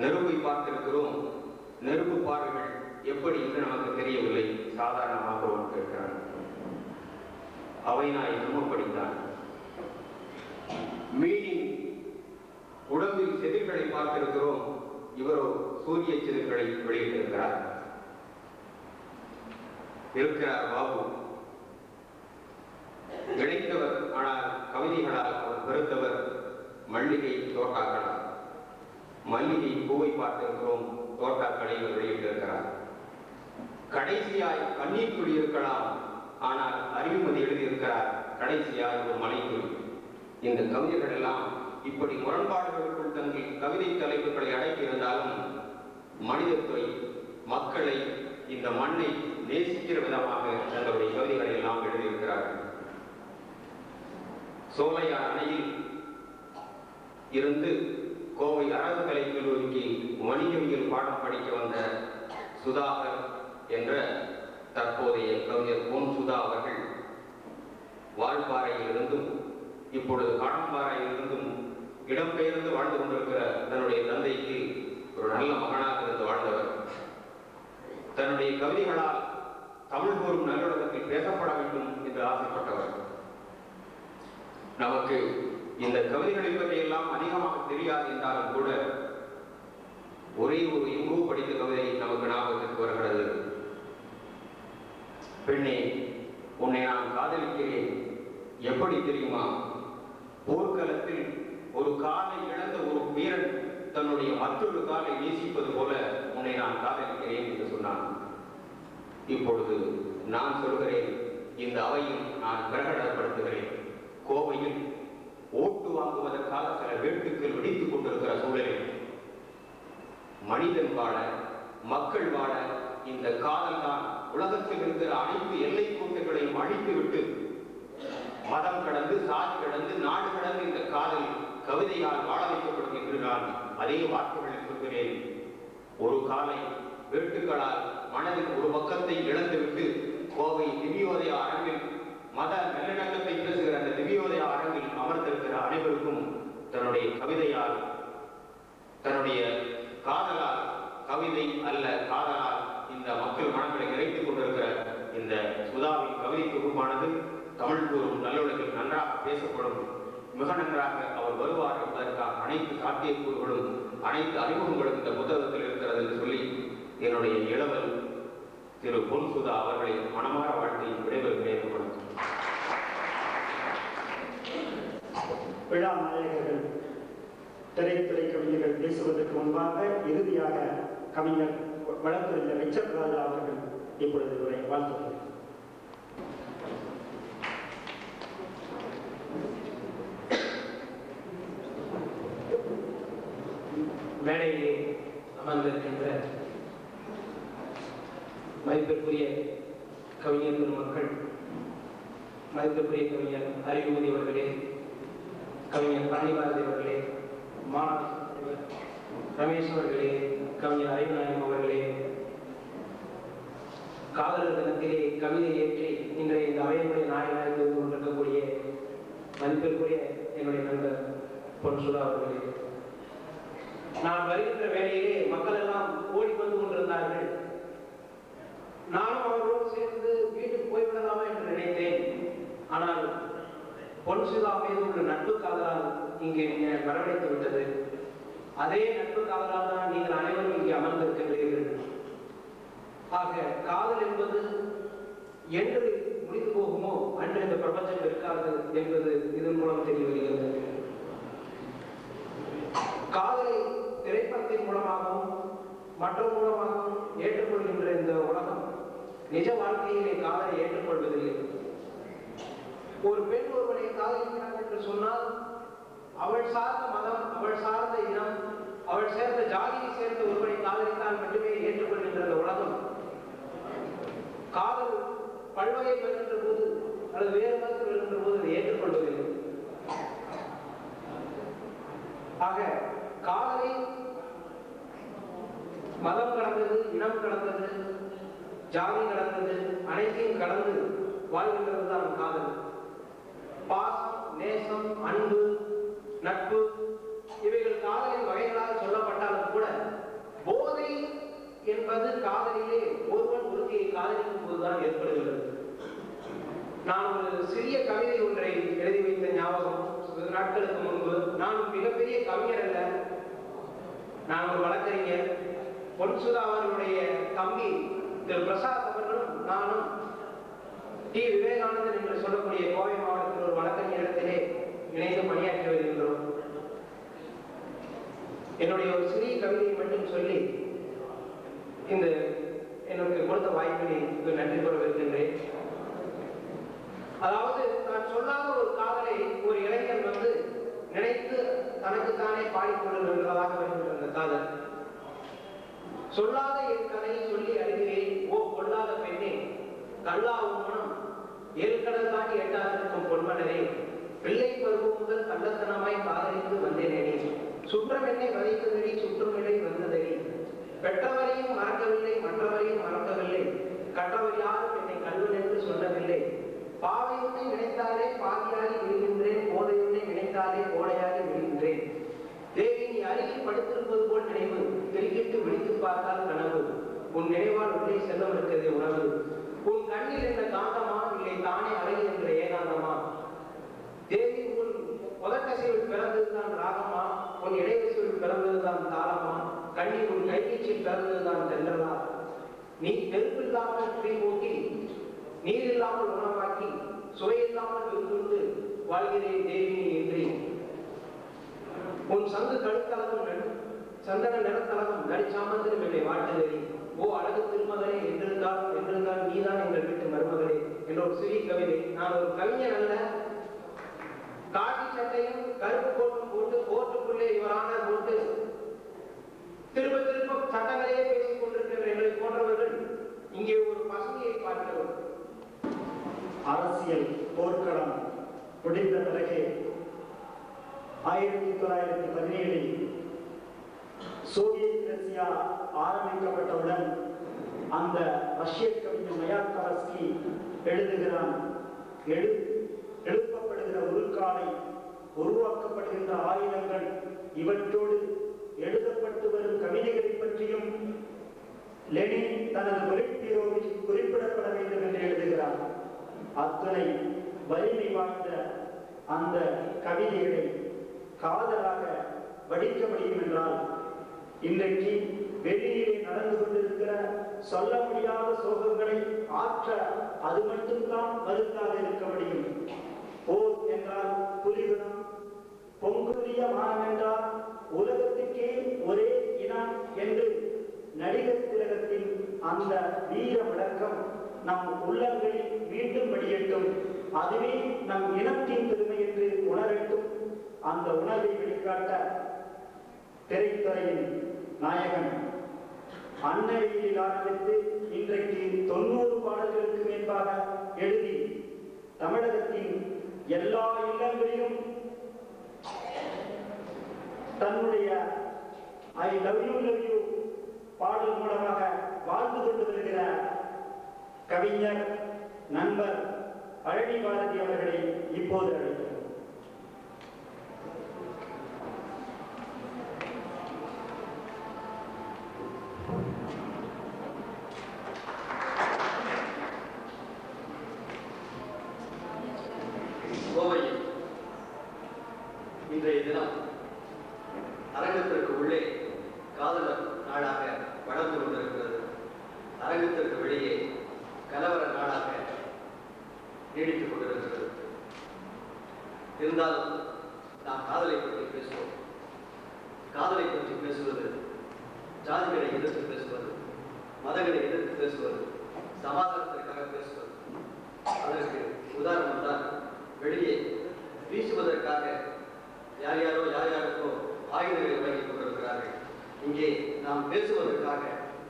நெருப்பை பார்த்திருக்கிறோம், நெருப்பு பார்வைகள் எப்படி என்று நமக்கு தெரியவில்லை, சாதாரணமாக ஒன்று கேட்கிறார். அவைநாயகம் படித்தான். மீனின் உடம்பில் செதில்களை பார்த்திருக்கிறோம், இவரோ சூரிய செதில்களை வெளியிட்டிருக்கிறார். இருக்கிறார் பாபு, இணைத்தவர், ஆனால் கவிதைகளால் அவர் பெருத்தவர். மல்லிகை தோட்டாக்களால் மல்லிகை பூவை பார்த்திருக்கிறோம், தோட்டாக்களை இவர் வெளியிட்டிருக்கிறார். கடைசியாய் கண்ணீர் துளி இருக்கலாம், ஆனால் அறிவுமதி எழுதியிருக்கிறார் கடைசியாய் ஒரு மலைத்துளி. இந்த கவிஞர்கள் எல்லாம் இப்படி முரண்பாடுகளுக்குள் தங்கள் கவிதை தலைப்புகளை அடக்கியிருந்தாலும் மனிதத்துறை, மக்களை, இந்த மண்ணை நேசிக்கிற விதமாக தங்களுடைய கவிதைகளை எல்லாம் எழுதியிருக்கிறார்கள். சோலையார் அணையில் இருந்து கோவை அரசு கலைக் கல்லூரிக்கு வணிகவியல் பாடம் படிக்க வந்த சுதாகர் என்ற தற்போதைய கவிஞர் பொன் சுதா அவர்கள் வால்பாறையில் இருந்தும் இப்பொழுது காணம்பாறையில் இருந்தும் இடம்பெயர்ந்து வாழ்ந்து கொண்டிருக்கிற தன்னுடைய தந்தைக்கு ஒரு நல்ல மகனாக இருந்து வாழ்ந்தவர். தன்னுடைய கவிதைகளால் தமிழ் கூறும் நல்லுலகத்தில் பேசப்பட வேண்டும் என்று ஆசைப்பட்டவர். நமக்கு இந்த கவிதைகளை பற்றியெல்லாம் அதிகமாக தெரியாது என்றாலும் கூட ஒரே ஒரு எங்கோ படித்த கவிதை நமக்கு ஞாபகத்திற்கு வருகிறது. பெண்ணே, உன்னை நான் காதலிக்கிறேன், எப்படி தெரியுமா? போர்க்களத்தில் ஒரு காலை இழந்த ஒரு வீரன் தன்னுடைய மற்றொரு காலை நேசிப்பது போல உன்னை நான் காதலிக்கிறேன் என்று சொன்னான். இப்பொழுது நான் சொல்கிறேன், இந்த அவையில் நான் பிரகடனப்படுத்துகிறேன். கோவையில் ஓட்டு வாங்குவதற்காக சில வேட்டுக்கள் வெடித்துக் கொண்டிருக்கிற சூழலில் மனிதன் வாழ, மக்கள் வாழ இந்த காதல் தான் உலகத்தில் இருக்கிற அனைத்து எல்லை கோட்டைகளையும் அழித்துவிட்டு மதம் கடந்து, சாதி கடந்து, நாடு கடந்து இந்த காதல் கவிதையால் வாழ வைக்கப்படும் என்று நான் அதே வார்த்தைகளில் சொல்கிறேன். ஒரு காலை வேட்டுக்களால் மனதில் ஒரு பக்கத்தை இழந்துவிட்டு கோவை திவ்யோதய அரங்கில் மத நல்லிணக்கத்தை பேசுகிற அந்த திவ்யோதய அரங்கில் அமர்ந்திருக்கிற அனைவருக்கும் தன்னுடைய கவிதையால், தன்னுடைய காதலால், கவிதை அல்ல காதலால் இந்த மக்கள் மனங்களை நிறைத்துக் கொண்டிருக்கிற இந்த சுதாவின் கவிதை தொகுப்பானது தமிழ் கூறும் நல்லுலகில் நன்றாக பேசப்படும், மிக நன்றாக அவர் வருவார் என்பதற்காக அனைத்து சாத்தியக்கூறுகளும், அனைத்து அறிமுகங்களும் இந்த புத்தகத்தில் இருக்கிறது என்று சொல்லி என்னுடைய இளவல் திரு பொன் சுதா அவர்களை மனமாற வாழ்த்தி விடைபெறுகிறேன். விழா நாயகர்கள், திரைத்துறை கவிஞர்கள் பேசுவதற்கு முன்பாக இறுதியாக கவிஞர் வழக்கறிஞர் ரிச்சர்ட் ராஜா அவர்கள் இப்பொழுது உரை வாழ்த்துகிறார். மேடையிலே அமர்ந்திருக்கின்ற மதிப்பிற்குரிய கவிஞர் பெருமக்கள், மதிப்பிற்குரிய கவிஞர் அறிவுமதி அவர்களே, கவிஞர் பழனிபாரதி அவர்களே, மாணவர் ரமேஷ் அவர்களே, கவிஞர் அறிவுநாயகம் அவர்களே, காதலர் தினத்திலே கவிதை ஏற்றி இன்றைய இந்த அவையினுடைய நாயகனாக இருந்து கொண்டிருக்கக்கூடிய மதிப்பிற்குரிய என்னுடைய நண்பர் பொன் சுதா அவர்களே, நான் வருகின்ற வேளையிலே மக்கள் எல்லாம் ஓடி வந்து கொண்டிருந்தார்கள். நானும் அவர்களோடு சேர்ந்து வீட்டுக்கு போய்விடலாமா என்று நினைத்தேன். ஆனால் பொன் சுதா மீது உள்ள நட்பு காதலால் இங்கே வரவழைத்து விட்டது. அதே நட்பு காதலால் தான் நீங்கள் அனைவரும் இங்கே அமர்ந்திருக்கின்றீர்கள். ஆக காதல் என்பது என்று முடிந்து போகுமோ அன்று இந்த பிரபஞ்சம் இருக்காது என்பது இதன் மூலம் தெரிய வருகிறது. காதலை திரைப்படத்தின் மூலமாகவும் மற்ற மூலமாகவும் ஏற்றுக்கொள்கின்ற இந்த உலகம் நிஜ வாழ்க்கையிலே காதலை ஏற்றுக்கொள்வதில்லை. ஒரு பெண் ஒருவனை காதலிக்கிறாள் என்று சொன்னால் அவள் சார்ந்த மதம், அவள் சார்ந்த இனம், அவள் சேர்ந்த ஜாதியை சேர்ந்த ஒருவனை காதலித்தால் மட்டுமே ஏற்றுக்கொள்கின்ற அந்த உலகம் காதல் பல்வகை வருகின்ற போது அல்லது வேறு மதத்தில் வருகின்ற போது அதை ஏற்றுக்கொள்வதில்லை. ஆக காதலை மதம் கடந்தது, இனம் கடந்தது, ஜாதி கடந்தது, அனைத்தையும் கடந்து வாழ்கின்றது தான் காதல். பாசம், நேசம், அன்பு, நட்பு இவைகள் காதலின் வகைகளாக சொல்லப்பட்டாலும் கூட போதை என்பது காதலிலே ஒருவன் ஒருத்தியை காதலிக்கும் போதுதான் ஏற்படுகிறது. நான் ஒரு சிறிய கவிதை ஒன்றை எழுதி வைத்த ஞாபகம் சில நாட்களுக்கு முன்பு. நான் மிகப்பெரிய கவிஞர் அல்ல, நான் ஒரு வழக்கறிஞர். பொன்சுதா அவர்களுடைய தம்பி திரு பிரசாத் அவர்களும் நானும் டி. விவேகானந்தன் என்று சொல்லக்கூடிய கோவை மாவட்டத்தில் ஒரு வழக்கறிஞரிடத்திலே இணைந்து பணியாற்றி வருகின்றோம். என்னுடைய ஒரு சிறிய கவிதையை மட்டும் சொல்லி இந்த எனக்கு கொடுத்த வாய்ப்பினை நன்றி கூற விரும்புகின்றேன். அதாவது நான் சொல்லாத ஒரு காதலை ஒரு இளைஞன் வந்து நினைத்து தனக்குத்தானே பாடிக்கொள்ளுகின்றதாக வருகின்ற அந்த காதல். சொல்லாத என் கதையை சொல்லி அழுகிறேன் ஓ கொள்ளாத பெண்ணே, கல்லாவும் மனம் ஏற்கனவே தாண்டி எட்டாதிருக்கும் பொன்மனரே, பிள்ளை பருவம் முதல் கள்ளத்தனமாய் காதலித்து வந்தேனே, சுற்றம் என்னை வதைத்ததடி சுற்றுமில்லை வந்ததடி, பெற்றவரையும் மறக்கவில்லை மற்றவரையும் மறக்கவில்லை, கற்றவர் யாரும் என்னை கல்வன் என்று சொல்லவில்லை, பாவையுன்னை நினைத்தாலே பாதியாகி விழுகின்றேன், போதையுன்னை நினைத்தாலே கோடையாகி விழுகின்றேன், தேவி நீ அருகில் படுத்திருப்பது போல் நினைவு, திருக்கிட்டு விழித்து பார்த்தால் கனவு, உன் நினைவால் உள்ளே செல்லம் இருக்கிறதே உணவு, உன் கண்ணில் என்ன காந்தமா இல்லை தானே அழகு என்ற ஏகாந்தமா, தேவி உன் முதற்கசையில் பிறந்ததுதான் ராகமா, உன் இடைவசையில் பிறந்ததுதான் தாளமா, கண்ணில் உன் கைவீச்சில் பிறந்ததுதான் தென்றலா, நீ நெருப்பில்லாமல் தீ மூட்டி நீர் இல்லாமல் உணவாக்கி சுவையில்லாமல் விருந்து வாழ்கிறேன் தேவி என்று, உன் சங்கு கழுத்தளவும் சந்தன நிறத்தளவும் நடிச்சாமந்திரம் என்னை வாழ்த்துகிறேன், ஓ அழகு திருமகளே என்றிருந்தால் நீதான் எங்கள் வீட்டு மருமகளே என்ற ஒரு சிறிய கவிதை. நான் ஒரு கவிஞர் அல்ல, காட்டி சட்டையும் கருப்பு கோட்டும் போட்டு கோர்ட்டுக்குள்ளே இவரான போட்டு திரும்ப திரும்ப சட்டங்களையே பேசிக் கொண்டிருக்கின்ற எங்களை போன்றவர்கள் இங்கே ஒரு பசுமையை பார்க்கிறோம். அரசியல் போர்க்களம் முடிந்த பிறகு 1917 சோவியத் ரஷ்யா ஆரம்பிக்கப்பட்டவுடன் அந்த ரஷ்ய கவிஞர் மயாக்கவஸ்கி எழுதுகிறான், எழுப்பப்படுகிற உருக்காலை, உருவாக்கப்படுகின்ற ஆயுதங்கள், இவற்றோடு எழுதப்பட்டு வரும் கவிதைகளை பற்றியும் லெனின் தனது பொலிட்பீரோவில் குறிப்பிடப்பட வேண்டும் என்று எழுதுகிறார். அத்தனை வலிமை வாய்ந்த அந்த கவிதைகளை காதலாக வடிக்க முடியும் என்றால் இன்றைக்கு வெளியிலே நடந்து கொண்டிருக்கிற சொல்ல முடியாத சோகங்களை ஆற்ற அது மட்டும்தான் மருந்தாக இருக்க முடியும். போர் என்றால் புலிகுணம், பொங்குரிய மானம் என்றால் உலகத்துக்கே ஒரே இனம் என்று நடிகர் திலகத்தின் அந்த வீர விளக்கம் நம் உள்ளங்களில் மீண்டும் வெளியட்டும். அதுவே நம் இனத்தின் பெருமை என்று உணரட்டும். அந்த உணர்வை வெளிக்காட்ட திரைத்துறையின் நாயகன் அன்னையில் ஆரம்பித்து இன்றைக்கு 90 பாடல்களுக்கு மேற்பாக எழுதி தமிழகத்தின் எல்லா இல்லங்களிலும் தன்னுடைய ஐ லவ் யூ பாடல் மூலமாக வாழ்ந்து கொண்டு வருகிற கவிஞர் நண்பர் பழனி பாரதி அவர்களை இப்போது அழைக்கிறோம். கோவையில் இன்றைய தினம் அரங்கத்திற்கு உள்ளே காதலர் நாளாக வளர்ந்து கொண்டிருக்கிறது. அரங்கத்திற்கு வெளியே கலவர நாளாக நீடித்துக் கொண்டிருக்கிறது. இருந்தாலும் நாம் காதலை பற்றி பேசுவோம். காதலை பற்றி பேசுவது ஜாதிகளை எதிர்த்து பேசுவது, மதங்களை எதிர்த்து பேசுவது, சமாதானத்திற்காக பேசுவது. அதற்கு உதாரணம் தான் வெளியே வீசுவதற்காக யார் யாருக்கோ ஆயுதங்களை வழங்கிக் கொண்டிருக்கிறார்கள். இங்கே நாம் பேசுவதற்காக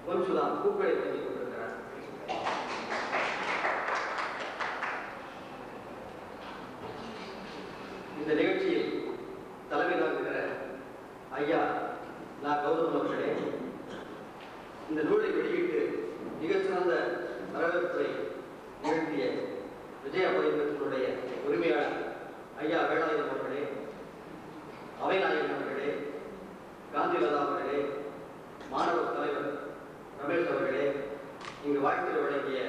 கொஞ்சம் பூக்களை வழங்கிக் கொண்டிருக்கிறார். இந்த நிகழ்ச்சியில் தலைமை தாங்குகிற ஐயா நான் கௌதம் அவர்களே, இந்த நூலை வெளியிட்டு மிகச்சிறந்த வரவேற்பை நிகழ்த்திய விஜயா பதிப்பகத்தினுடைய உரிமையாளர் ஐயா வேலாயுதம் அவர்களே, அவைநாயகன் அவர்களே, காந்திலதா அவர்களே, மாணவர் தலைவர் ரமேஷ் அவர்களே, இங்கு வாழ்த்துறை வழங்கிய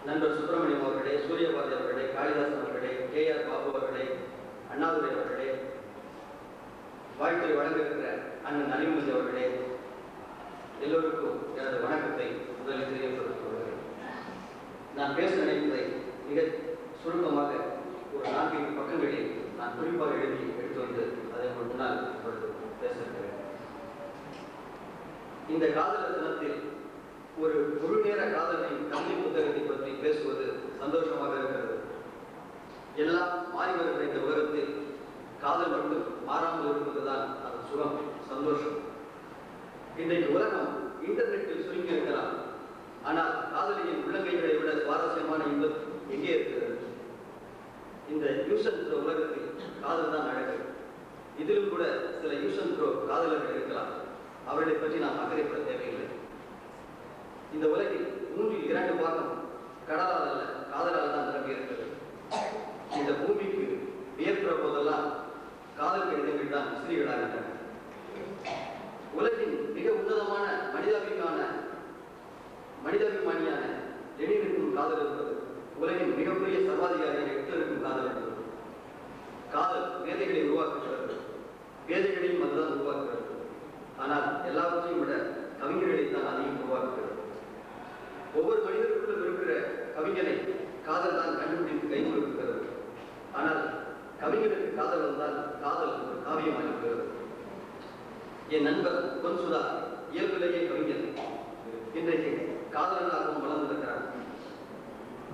நண்பர் சுப்பிரமணியம் அவர்களே, சூரியபாரதி அவர்களே, காளிதாசன் அவர்களே, KR பாபு அவர்களே, அண்ணாதுரை அவர்களே, வாழ்த்துறை வழங்குகிற அண்ணன் அலிமுதி அவர்களே, எல்லோருக்கும் எனது வணக்கத்தை முதலில் தெரியப்படுத்திக் கொள்கிறேன். நான் பேச நினைப்பதை மிக சுருக்கமாக ஒரு 4 பக்கங்களில் நான் குறிப்பாக எழுதி எடுத்து வந்து அதை முன்னால் இப்பொழுது பேச இருக்கிறேன். இந்த காதலர் தினத்தில் ஒரு முழு நேர காதலின் கல்வி புத்தகத்தை பற்றி பேசுவது சந்தோஷமாக இருக்கிறது. எல்லாம் மாறி வருகிற இந்த உலகத்தில் காதல் மட்டும் மாறாமல் இருப்பதுதான் அது சுகம், சந்தோஷம். இன்றைக்கு உலகம் இன்டர்நெட்டில் சுருங்கி இருக்கலாம், ஆனால் காதலியின் உள்ளங்கைகளை விட சுவாரஸ்யமான இன்பம் எங்கே இருக்கிறது? இந்த யூஸ் அண்ட் த்ரோ உலகத்தில் காதல் தான் அழகு. இதிலும் கூட சில யூஸ் அண்ட் த்ரோ காதலர்கள் இருக்கலாம். அவர்களை பற்றி நாம் அக்கறைப்பட தேவையில்லை. இந்த உலகில் 2 பாகம் கடலால் அல்ல, காதலால் தான் நிரம்பி இருக்கிறது. இந்த பூமிக்கு வியர்க்கிற போதெல்லாம் காதல் கடிதங்கள் தான் விசிறிகளாகின்றன. உலகின் மிக உன்னதமான மனிதாபிமானியான லெனினுக்கும் காதல் இருப்பது. உலகின் மிகப்பெரிய சர்வாதிகாரியான ஹிட்லருக்கும் காதல் இருப்பது. காதல் மேதைகளை உருவாக்குகிறது, பேதைகளையும் அதுதான் உருவாக்குகிறது. ஆனால் எல்லாவற்றையும் விட கவிஞர்களை தான் அதையும் உருவாக்குகிறது. ஒவ்வொரு மனிதருக்குள்ளும் இருக்கிற கவிஞனை காதல் தான் கண்டுபிடித்து கை கொடுக்கிறது. ஆனால் கவிஞனுக்கு காதல் வந்தால் காதல் ஒரு காவியமாகிறது. என் நண்பர் பொன்சுதா இயல்பிலேயே கவிஞர். இன்றைக்கு காதலனாகவும் வளர்ந்திருக்கிறார்.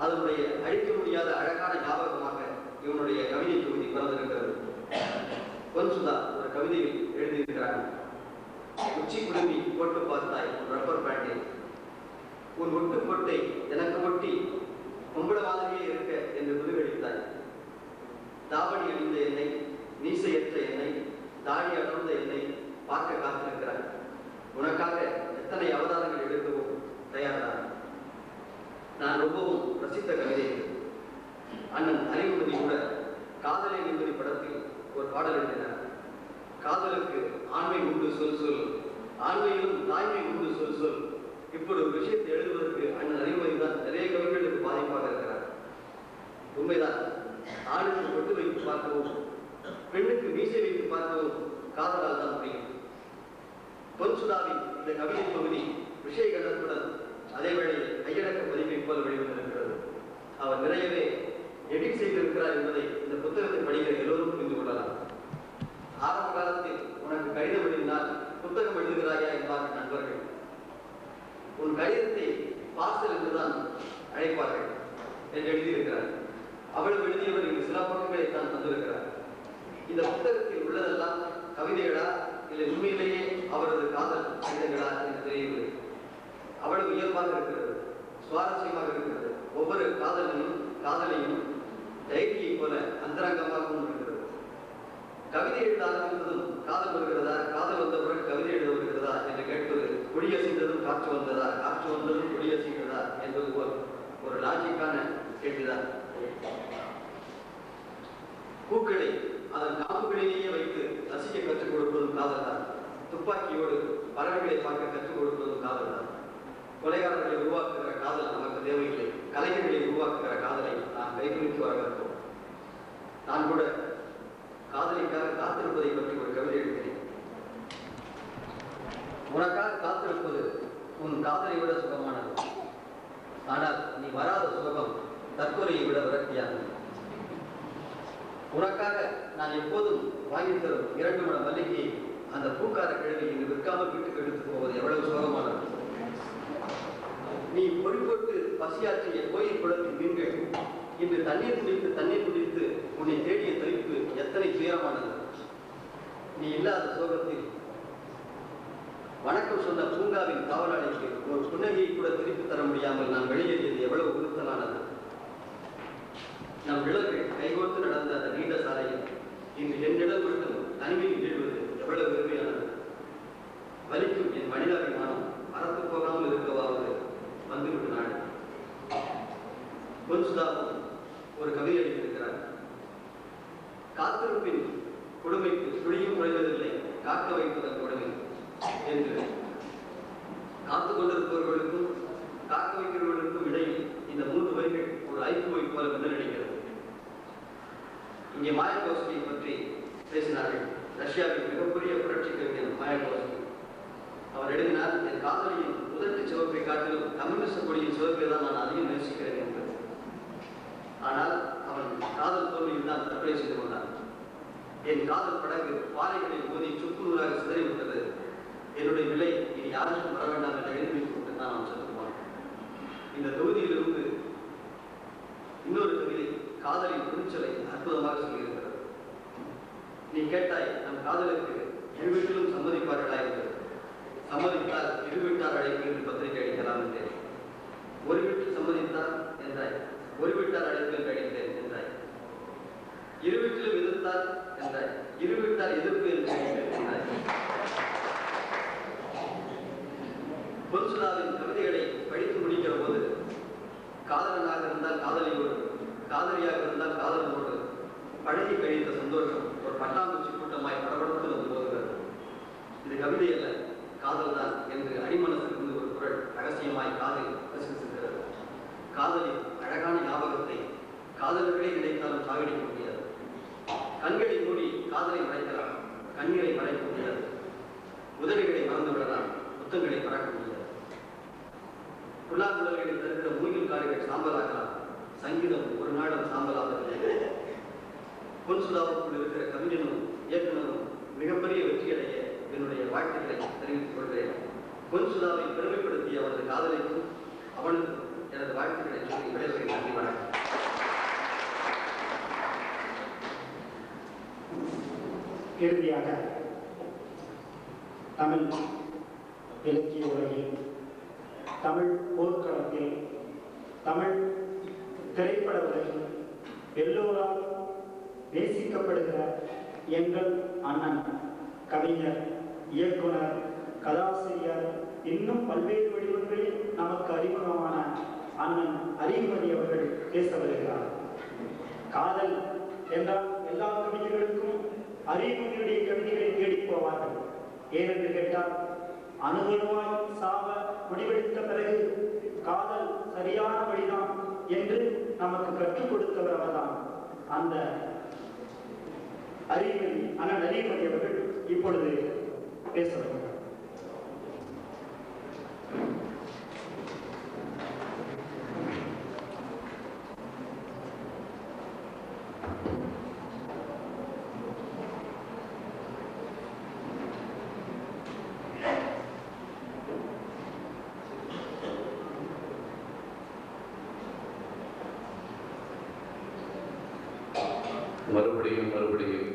அதனுடைய அழிக்க முடியாத அழகான ஞாபகமாக இவனுடைய கவிதை தொகுதி பிறந்திருக்கிறது. பொன்சுதா ஒரு கவிதையில் எழுதியிருக்கிறார். உச்சி குடுமி போட்டு பார்த்தாய் உன் ரப்பர் பேண்டை, உன் ஒட்டு பொட்டை எனக்கு ஒட்டி கும்பட மாதிரியே இருக்க என்று முதுகடித்தாய். தாவணி அணிந்த என்னை, மீசையற்ற என்னை, தாடி அடர்ந்த என்னை பார்க்க காத்திருக்கிறாய். உனக்காக எத்தனை அவதாரங்கள் எடுக்கவும் தயார்தான். நான் ரொம்பவும் ரசித்த கவிதை. அண்ணன் அறிவுமதி கூட காதலை என்பது படத்தில் ஒரு பாடல் எழுதினார். காதலுக்கு ஆண்மை உண்டு சொல் சொல், ஆண்மையிலும் தாய்மை உண்டு சொல் சொல். இப்படி ஒரு விஷயத்தை எழுதுவதற்கு அண்ணன் அறிவுமதி தான் நிறைய கவிஞர்களுக்கு பாதிப்பாக இருக்கிறார். உண்மைதான். ஆணுக்கு பொட்டு வைத்து பார்க்கவும், பெண்ணுக்கு மீசை வைத்து பார்க்கவும் காதலால் தான் முடியும். பொன்சுதாவின் இந்த கவிதை தொகுதி விஷய கண்டத்துடன் அதே வேளையில் கையடக்க பதிப்பை போல வெளிவந்திருக்கிறது. அவர் நிறையவே எடிட் செய்திருக்கிறார் என்பதை இந்த புத்தகத்தை படிக்கிற எல்லோரும் புரிந்து கொள்ளலாம். ஆரம்ப காலத்தில் உனக்கு கடிதம் எழுதினால் புத்தகம் எழுதுகிறாயா என்பார்கள் நண்பர்கள். உன் கடிதத்தை பார்சல் என்றுதான் அழைப்பார்கள் என்று எழுதியிருக்கிறார். அவ்வளவு எழுதியவர் இங்கு சில பக்கங்களை தான் தந்திருக்கிறார். இந்த புத்தகத்தில் உள்ளதெல்லாம் கவிதைகளா இல்லை உண்மையிலேயே அவரது காதல் கடிதங்களா என்று தெரியவில்லை. அவ்வளவு இயல்பாக இருக்கிறது, சுவாரஸ்யமாக இருக்கிறது. ஒவ்வொரு காதலையும் டைரியை போல அந்தரங்கமாகவும் இருக்கிறது. கவிதை எழுத ஆரம்பித்ததும் காதல் வருகிறதா, காதல் வந்தவுடன் கவிதை எழுத வருகிறதா என்று கேட்பது கொடியசைந்ததும் காற்று வந்ததா, காற்று வந்ததும் கொடியசைந்ததா என்பது போல் ஒரு லாஜிக்கான கேள்விதான். பூக்களை அதன் காப்புகளிலேயே வைத்து ரசிக்க கற்றுக் கொடுப்பதும் காதல் தான். துப்பாக்கியோடு பறவைகளை பார்க்க கற்றுக் கொடுப்பதும் காதல் தான். கொலைகாரர்களை உருவாக்குகிற காதல் நமக்கு தேவையில்லை. கலைஞர்களை உருவாக்குகிற காதலை நாம் கைகுலுக்கி வரவேற்போம். நான் கூட காதலிக்காக காத்திருப்பதை பற்றி ஒரு கவிதை எழுதினேன். உனக்காக காத்திருப்பது உன் காதலை விட சுகமானது. ஆனால் நீ வராத சுகம் தற்கொலையை விட விரக்தியானது. உனக்காக நான் எப்போதும் வாங்கி தரும் 2 மணி மல்லிகையை அந்த பூக்கார கிழவி இங்கு விற்காமல் வீட்டுக்கு எடுத்து போவது எவ்வளவு சுகமானது. நீ பொறுப்போட்டு பசியாற்றிய கோயில் குளத்தின் மீன்கள் இன்று தண்ணீர் குடித்து உன்னை தேடிய தவிப்பு எத்தனை துயரமானது. நீ இல்லாத சோகத்தில் வணக்கம் சொன்ன பூங்காவின் காவலாளிக்கு ஒரு புன்னகையை கூட திருப்பி தர முடியாமல் நான் வெளியேறியது எவ்வளவு உறுத்தலானது. நம் இளர்கள் கைகோர்த்து நடந்த அந்த நீண்ட சாலையில் இன்று என்னிடம் மட்டும் தனிமையில் வீழ்வது எவ்வளவு பெருமையானது. வலிக்கும் என் மனிதாபிமானம் மறந்து போகாமல் இருக்கவாவது வந்துவிட்டு நாடு. பொன்சுதாவும் ஒரு கவிதை எழுதியிருக்கிறார். காத்திருப்பின் கொடுமைக்கு சுழியும் குறைவதில்லை, காக்க வைப்பதன் கொடுமை என்று. காத்து கொண்டிருப்பவர்களுக்கும் காக்க வைக்கிறவர்களுக்கும் இடையில் இந்த 3 வரிகள் ஒரு ஐக்குவை போல முன்னெடுக்கிறது. இங்கே மாயகோஸ்கியை பற்றி பேசினார்கள். ரஷ்யாவின் மிகப்பெரிய புரட்சி கவிஞர் மாயகோஸ்கி. அவர் எழுதினார், என் காதலியின் முதட்டு சிவப்பை காட்டிலும் கம்யூனிஸ்ட் கொடியின் சிவப்பை தான் நான் அதிகம் நேசிக்கிறேன் என்று. ஆனால் அவன் காதல் தோல்வியில் தான் தற்கொலை செய்து கொண்டான். என் காதல் படகு பாறைகளில் மோதி சுக்கு நூறாக சிதறிவிட்டது. என்னுடைய நிலை இனி யாருக்கும் வர வேண்டாம் என்று எழுதி வைத்து தான் அவன் செலுத்துவான். இந்த தொகுதியிலிருந்து இன்னொரு கவிதை காதலின் துணிச்சலை அற்புதமாக சொல்லியிருக்கிறது. நீ கேட்டாய், நம் காதலுக்கு இரு வீட்டிலும் சம்மதிப்பார்களா என்று. சம்மதித்தால் இரு வீட்டார் அழைப்பு என்று பத்திரிகை அளிக்கலாம் என்றேன். ஒரு வீட்டில் சம்மதித்தால் என்றாய், ஒரு வீட்டார் அழைப்பு என்று அளித்தேன் என்றாய். இரு வீட்டிலும் எதிர்த்தால் என்றாய், இரு வீட்டார் எதிர்ப்பு என்று என்றாய். பொன்சுதாவின் கவிதைகளை படித்து முடிக்கிற போது காதலனாக இருந்தால் காதலியோடு, காதலியாக இருந்தால் காதலனோடு பழகி கழித்த சந்தோஷம் ஒரு பட்டாம்பூச்சி கூட்டமாய் படபடத்து வந்து போகிறது. இது கவிதை அல்ல, காதல் தான் என்று அடிமனத்திலிருந்து ஒரு குரல் ரகசியமாய் காதில் பிரசிக்கிறது. காதலின் அழகான ஞாபகத்தை காதலர்களே நினைத்தாலும் சாகடிக்க முடியாது. கண்களை மூடி காதலை மறைக்கலாம், கண்ணீரை மறைக்க முடியாது. உதவிகளை மறந்து விடலாம், புத்தங்களை மறக்க முடியாது. புல்லாங்குழல்களை தருகிற மூங்கில் காடுகள் சாம்பலாகலாம், சங்கீதம் ஒரு நாளும் சாம்பலாவதில்லை. பொன்சுதாவுக்குள் இருக்கிற கவிஞனும் இயக்குனரும் மிகப்பெரிய வெற்றியடைய என்னுடைய வாழ்த்துக்களை தெரிவித்துக் கொள்கிறேன். பொன்சுதாவை பெருமைப்படுத்திய அவரது காதலிக்கும் அவனுக்கும் எனது வாழ்த்துக்களை சொல்லி விடைபெறுகிறேன். நன்றி, வணக்கம். இறுதியாக தமிழ் இலக்கிய உலகில், தமிழ் போர்க்களத்தில், தமிழ் திரைப்பட உலகில் எல்லோரால் நேசிக்கப்படுகிற எங்கள் அண்ணன் கவிஞர், இயக்குனர், கதாசிரியர், இன்னும் பல்வேறு வடிவங்களில் நமக்கு அறிமுகமான அண்ணன் அறிவுமதி அவர்கள் பேச வருகிறார். காதல் என்றால் எல்லா கவிஞர்களுக்கும் அறிவுமதியுடைய கவிதைகளை தேடிப் போவார்கள். ஏனென்று கேட்டால், அணுகுணமாய் சாவ முடிவெடுத்த பிறகு காதல் சரியான வழிதான் என்று நமக்கு கற்றுக் கொடுத்தவர் அவர்தான். அந்த அண்ணன் அறிவுமதி அவர்கள் இப்பொழுது பேச வருகிறார். மறுபடியும்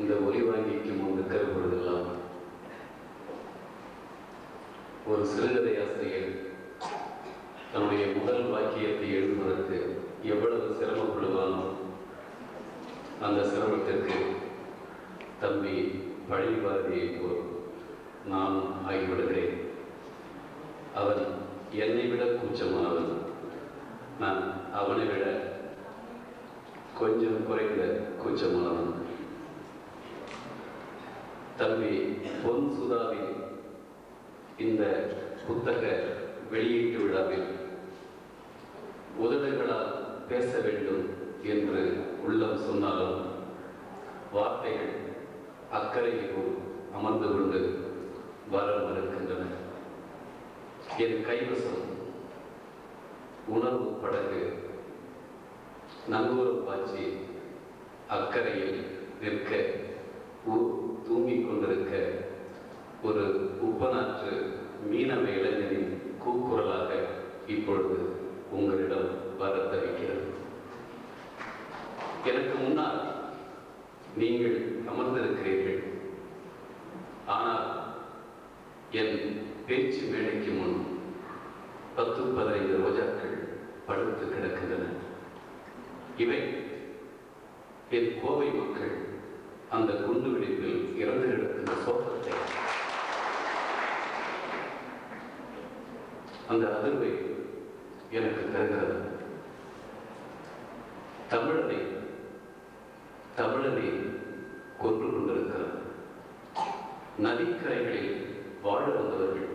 இந்த ஒலி வாங்கிக்கு முன் கருப்படுதெல்லாம் ஒரு சிறுகதை ஆசிரியர் தன்னுடைய முதல் வாக்கியத்தை எழுதுவதற்கு எவ்வளவு சிரமப்படுவானோ அந்த சிரமத்திற்கு தம்பி பழிபாதியை போல் நான் ஆகிவிடுகிறேன். அவன் என்னை விட கூச்சமானவன், நான் அவனை விட கொஞ்சம் குறைந்த கூச்சமானவன். தம்பி பொன்சுதாவின் இந்த புத்தக வெளியீட்டு விழாவில் உதடுகளால் பேச வேண்டும் என்று உள்ளம் சொன்னாலும் வார்த்தைகள் அக்கறையில் அமர்ந்து கொண்டு வர மறுக்கின்றன. என் கைவசம் உணர்வு படகு நங்கூரம் பாய்ச்சி அக்கறையில் நிற்க தூங்கிக் கொண்டிருக்க ஒரு உப்பநாற்று மீனவ இளைஞரின் கூக்குரல் என் பேச்சு மேடைக்கு முன் 10-15 ரோஜாக்கள் படுத்து கிடக்கின்றன. இவை என் கோவை மக்கள் அந்த குண்டு வெடிப்பில் இறந்து கிடக்கின்ற சோகத்தை, அந்த அதிர்வை எனக்கு தருகிறது. தமிழனை கொன்று கொண்டிருக்கிறார். நதிக்கரைகளில் வாழ வந்தவர்கள்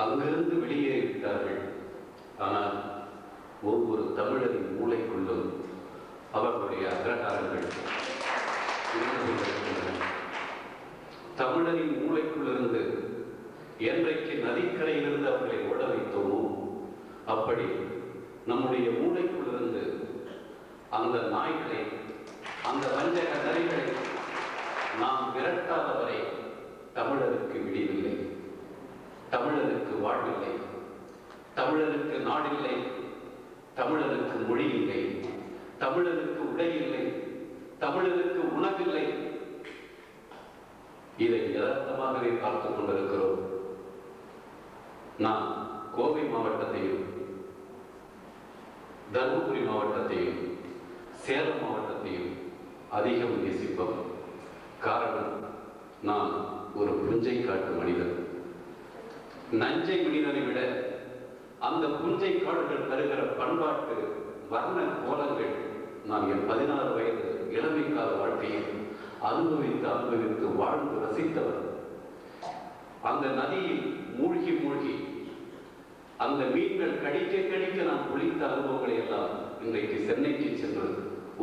அங்கிருந்து வெளியேறிவிட்டார்கள். ஆனால் ஒவ்வொரு தமிழரின் மூளைக்குள்ளும் அவர்களுடைய அக்ரஹாரங்கள் தமிழரின் மூளைக்குள்ளிருந்து என்றைக்கு நதிக்கரையிலிருந்து அவர்களை ஓட வைத்தோமோ அப்படி நம்முடைய மூளைக்குள்ளிருந்து அந்த நாய்களை, அந்த வஞ்சக நரிகளை நாம் விரட்டாதவரை தமிழருக்கு விடிவில்லை, தமிழருக்கு வாழ்வில்லை, தமிழருக்கு நாடில்லை, தமிழருக்கு மொழி இல்லை, தமிழருக்கு உடை இல்லை, தமிழருக்கு உணவில்லை. இதை யதார்த்தமாகவே பார்த்துக் கொண்டிருக்கிறோம். நாம் கோவை மாவட்டத்தையும் தருமபுரி மாவட்டத்தையும் சேலம் மாவட்டத்தையும் அதிகம் நேசிப்போம். காரணம், நான் ஒரு புஞ்சை காட்டு மனிதன். நஞ்சை மனிதனை விட அந்த புஞ்சை காடுகள் தருகிற பண்பாட்டு வர்ண கோலங்கள் நான் என் 16 வயது இளமை கால வாழ்க்கையில் அனுபவித்து வாழ்ந்து ரசித்தவர். அந்த நதியில் மூழ்கி அந்த மீன்கள் கடிக்க நான் குளித்த அனுபவங்களை எல்லாம் இன்றைக்கு சென்னைக்கு சென்று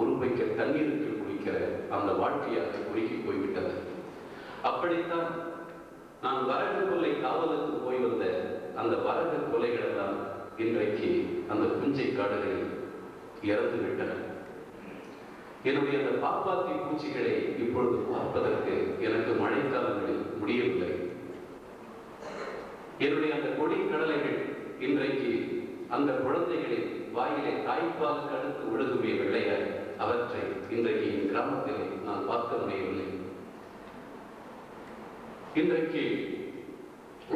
ஒரு பைக்க தண்ணீருக்கு குளிக்கிற அந்த வாழ்க்கையாக குறுகி போய்விட்டது. அப்படித்தான் நான் வரகு கொலை காவலுக்கு போய் வந்த அந்த வரகு கொலைகள் எல்லாம் இன்றைக்கு அந்த புஞ்சை காடுகளில் இறந்து விட்டன. என்னுடைய அந்த பாப்பாத்தி பூச்சிகளை இப்பொழுது பார்ப்பதற்கு எனக்கு மழைக்காலங்களில் முடியவில்லை. என்னுடைய அந்த கொடி கடலைகள் இன்றைக்கு அந்த குழந்தைகளின் வாயிலே தாய்ப்பால் கடுத்து ஒழுகுமே விளையாய், அவற்றை இன்றைக்கு என் கிராமத்தில் நான் பார்க்க முடியவில்லை. இன்றைக்கு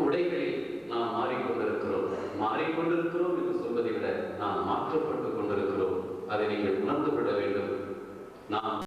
உடைகளில் நாம் மாறிக்கொண்டிருக்கிறோம் என்று சொல்வதை விட நாம் மாற்றப்பட்டுக் கொண்டிருக்கிறோம். அதை நீங்கள் உணர்ந்து விட வேண்டும். நாம்